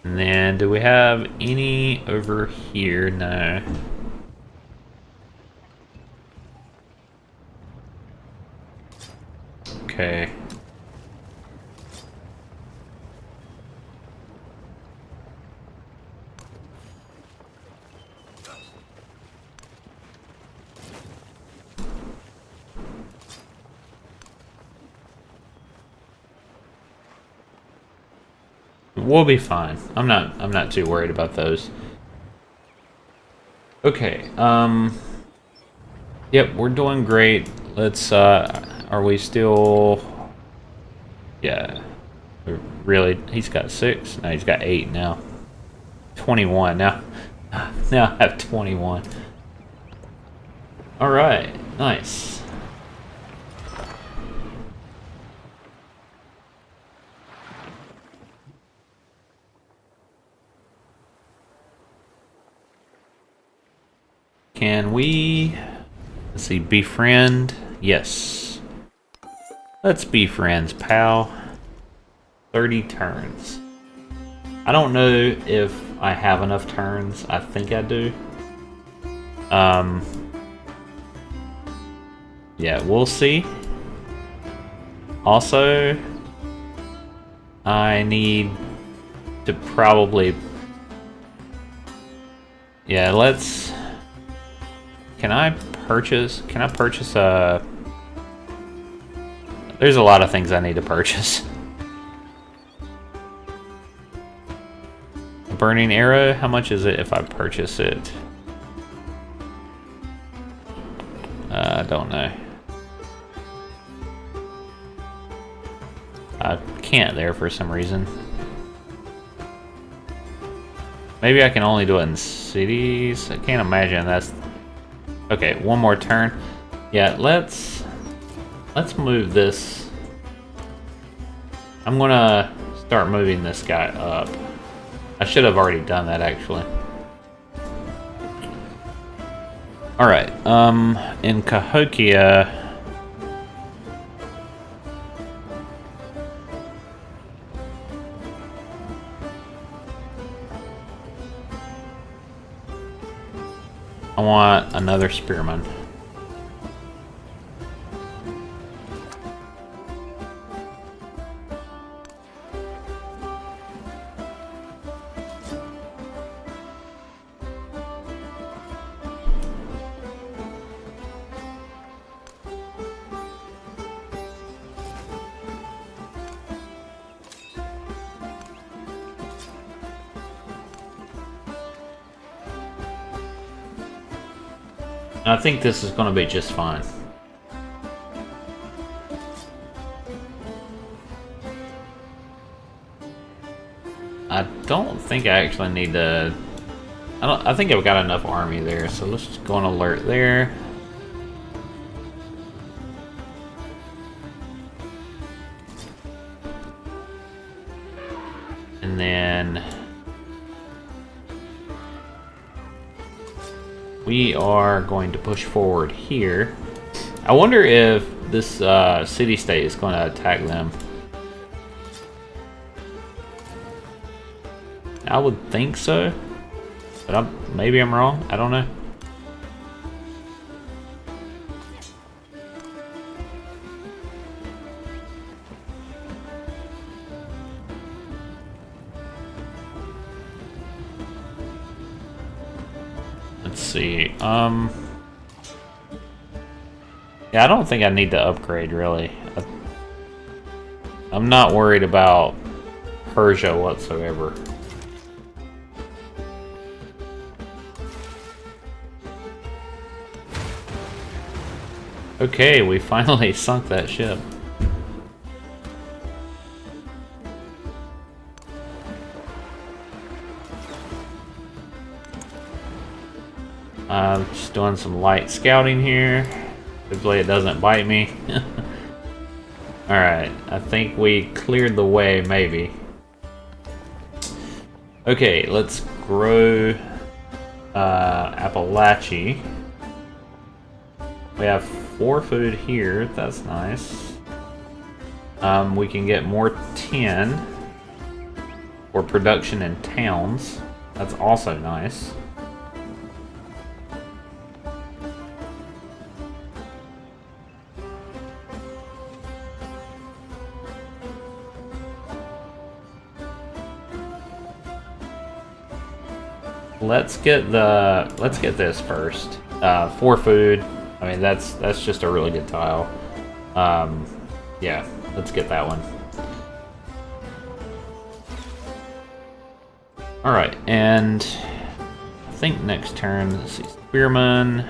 And then, do we have any over here? No. Okay. We'll be fine. I'm not too worried about those. Okay. Yep, we're doing great. Let's are we still? Yeah. Really? He's got 6? No, he's got 8 now. 21 now. Now I have 21. All right. Nice. Can we, let's see, befriend? Yes. Let's be friends, pal. 30 turns. I don't know if I have enough turns. I think I do. Yeah, we'll see. Also, I need to probably, yeah, let's, can I purchase a, there's a lot of things I need to purchase. A burning arrow, how much is it if I purchase it? I don't know. I can't there for some reason. Maybe I can only do it in cities. I can't imagine that's... Okay, one more turn. Yeah, let's move this. I'm gonna start moving this guy up. I should have already done that actually. Alright, in Cahokia, I want another spearman. I think this is going to be just fine. I don't think I actually need to... I think I've got enough army there, so let's just go on alert there. And then... we are going to push forward here. I wonder if this city-state is going to attack them. I would think so, but maybe I'm wrong. I don't know. Let's see. Yeah, I don't think I need to upgrade really. I'm not worried about Persia whatsoever. Okay, we finally sunk that ship. Just doing some light scouting here. Hopefully it doesn't bite me. Alright, I think we cleared the way, maybe. Okay, let's grow Appalachia. We have 4 food here, that's nice. We can get more tin for production in towns. That's also nice. Let's get this first. 4 food. I mean, that's just a really good tile. Yeah, let's get that one. All right, and I think next turn, let's see, spearman,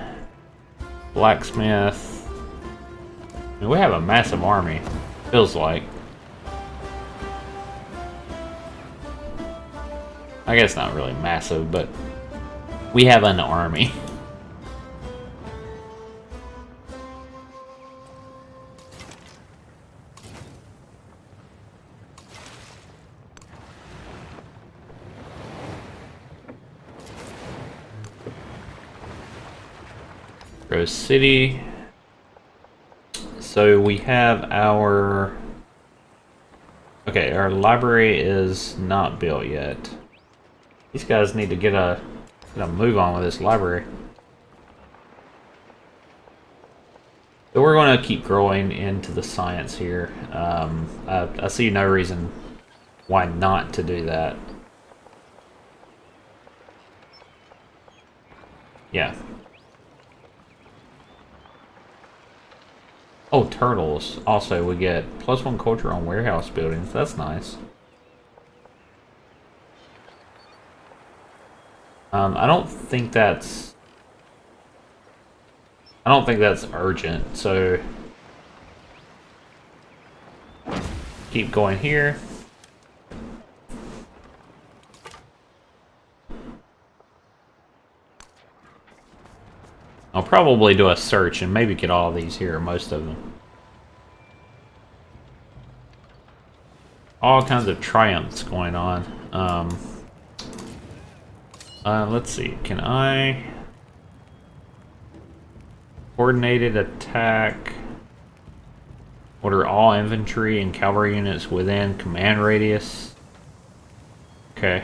blacksmith. I mean, we have a massive army. Feels like. I guess not really massive, but we have an army. Rose City. So we have our... Okay, our library is not built yet. These guys need to get a move on with this library. So we're going to keep growing into the science here. I see no reason why not to do that. Yeah. Oh, turtles. Also, we get +1 culture on warehouse buildings. That's nice. I don't think that's urgent, so keep going here. I'll probably do a search and maybe get all of these here, most of them. All kinds of triumphs going on. Let's see, can I... Coordinated attack. Order all infantry and cavalry units within command radius. Okay.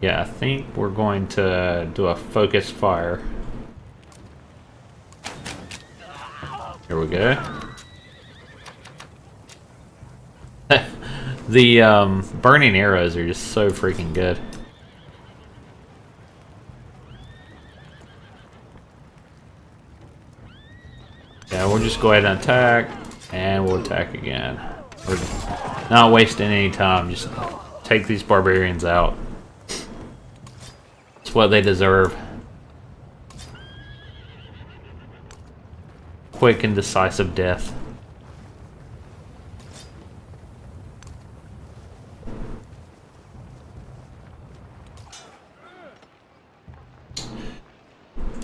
Yeah, I think we're going to do a focus fire. Here we go. The burning arrows are just so freaking good. Yeah, we'll just go ahead and attack, and we'll attack again. We're not wasting any time, just take these barbarians out. It's what they deserve. Quick and decisive death.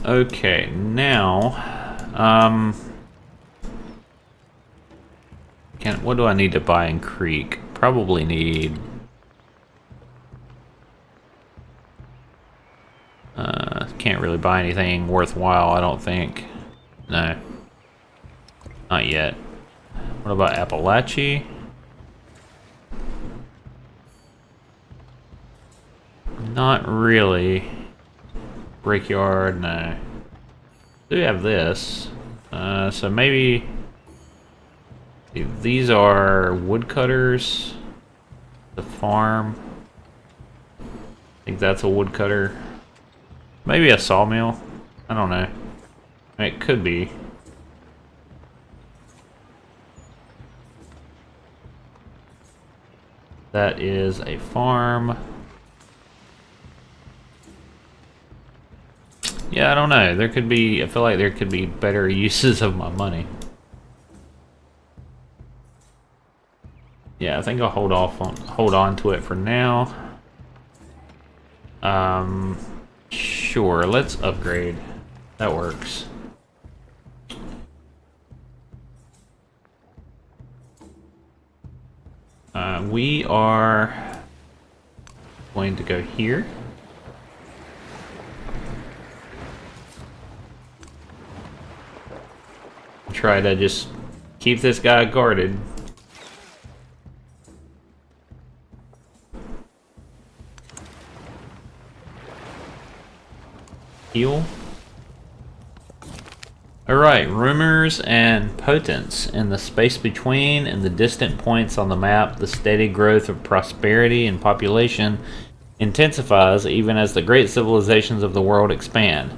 Okay, now, what do I need to buy in Creek? Probably need, can't really buy anything worthwhile, I don't think. No, not yet. What about Appalachia? Not really. Brickyard, no. Do have this. So maybe these are woodcutters. The farm. I think that's a woodcutter. Maybe a sawmill. I don't know. I mean, it could be. That is a farm. Yeah, I don't know. There could be, I feel like there could be better uses of my money. Yeah, I think I'll hold on to it for now. Sure, let's upgrade. That works. We are going to go here. Try to just keep this guy guarded. Heal. Alright, rumors and potence. In the space between and the distant points on the map, the steady growth of prosperity and population intensifies even as the great civilizations of the world expand.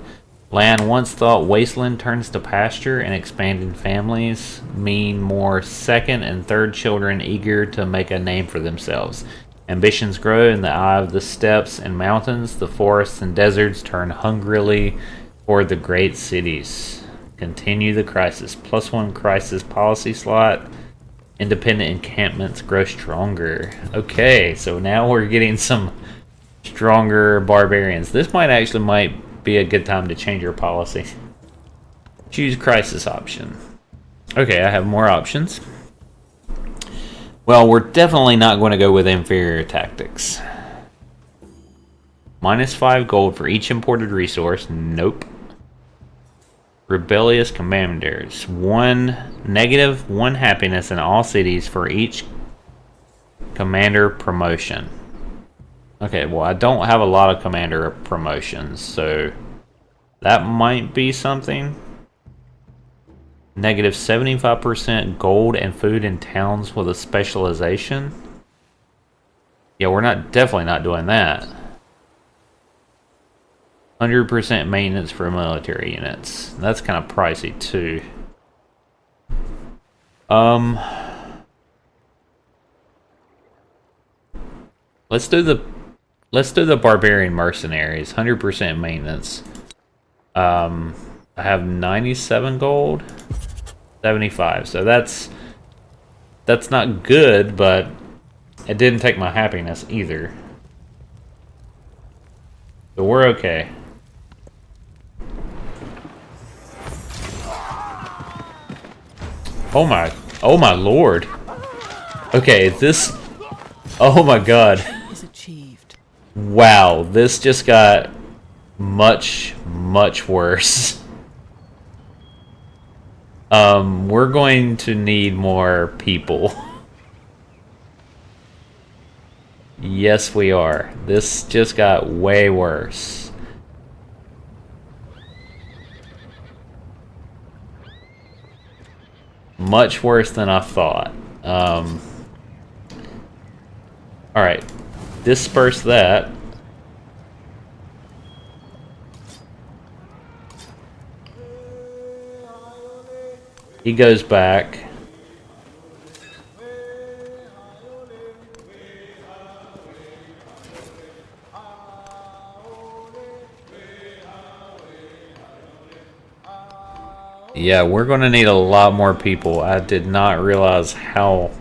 Land once thought wasteland turns to pasture, and expanding families mean more second and third children eager to make a name for themselves. Ambitions grow in the eye of the steppes and mountains. The forests and deserts turn hungrily toward the great cities. Continue the crisis. +1 crisis policy slot. Independent encampments grow stronger. Okay, so now we're getting some stronger barbarians. This might be a good time to change your policy. Choose crisis option. Okay, I have more options. Well, we're definitely not going to go with inferior tactics. -5 gold for each imported resource. Nope. Rebellious commanders. -1 happiness in all cities for each commander promotion. Okay, well, I don't have a lot of commander promotions, so that might be something. -75% gold and food in towns with a specialization. Yeah, we're definitely not doing that. 100% maintenance for military units. That's kind of pricey too. Let's do the barbarian mercenaries. 100% maintenance. I have 97 gold, 75. So that's not good, but it didn't take my happiness either. So we're okay. Oh my lord. Okay, this, oh my god. Is achieved. Wow, this just got much worse. We're going to need more people. Yes, we are. This just got way worse. Much worse than I thought. Alright. Disperse that. He goes back. Yeah, we're going to need a lot more people. I did not realize how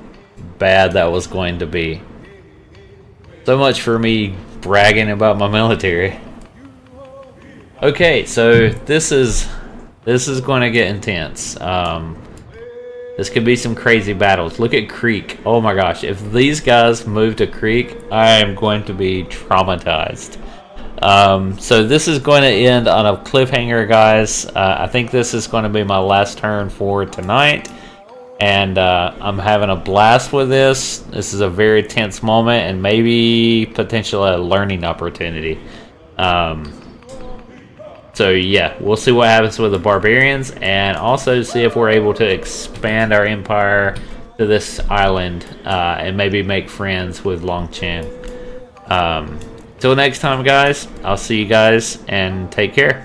bad that was going to be. So much for me bragging about my military. Okay, so this is going to get intense. This could be some crazy battles. Look at Creek. Oh my gosh, if these guys move to Creek, I am going to be traumatized. So this is going to end on a cliffhanger, guys. I think this is going to be my last turn for tonight. And I'm having a blast with this. This is a very tense moment and maybe potentially a learning opportunity. So yeah, we'll see what happens with the barbarians, and also see if we're able to expand our empire to this island and maybe make friends with Longchenk. Till next time, guys, I'll see you guys and take care.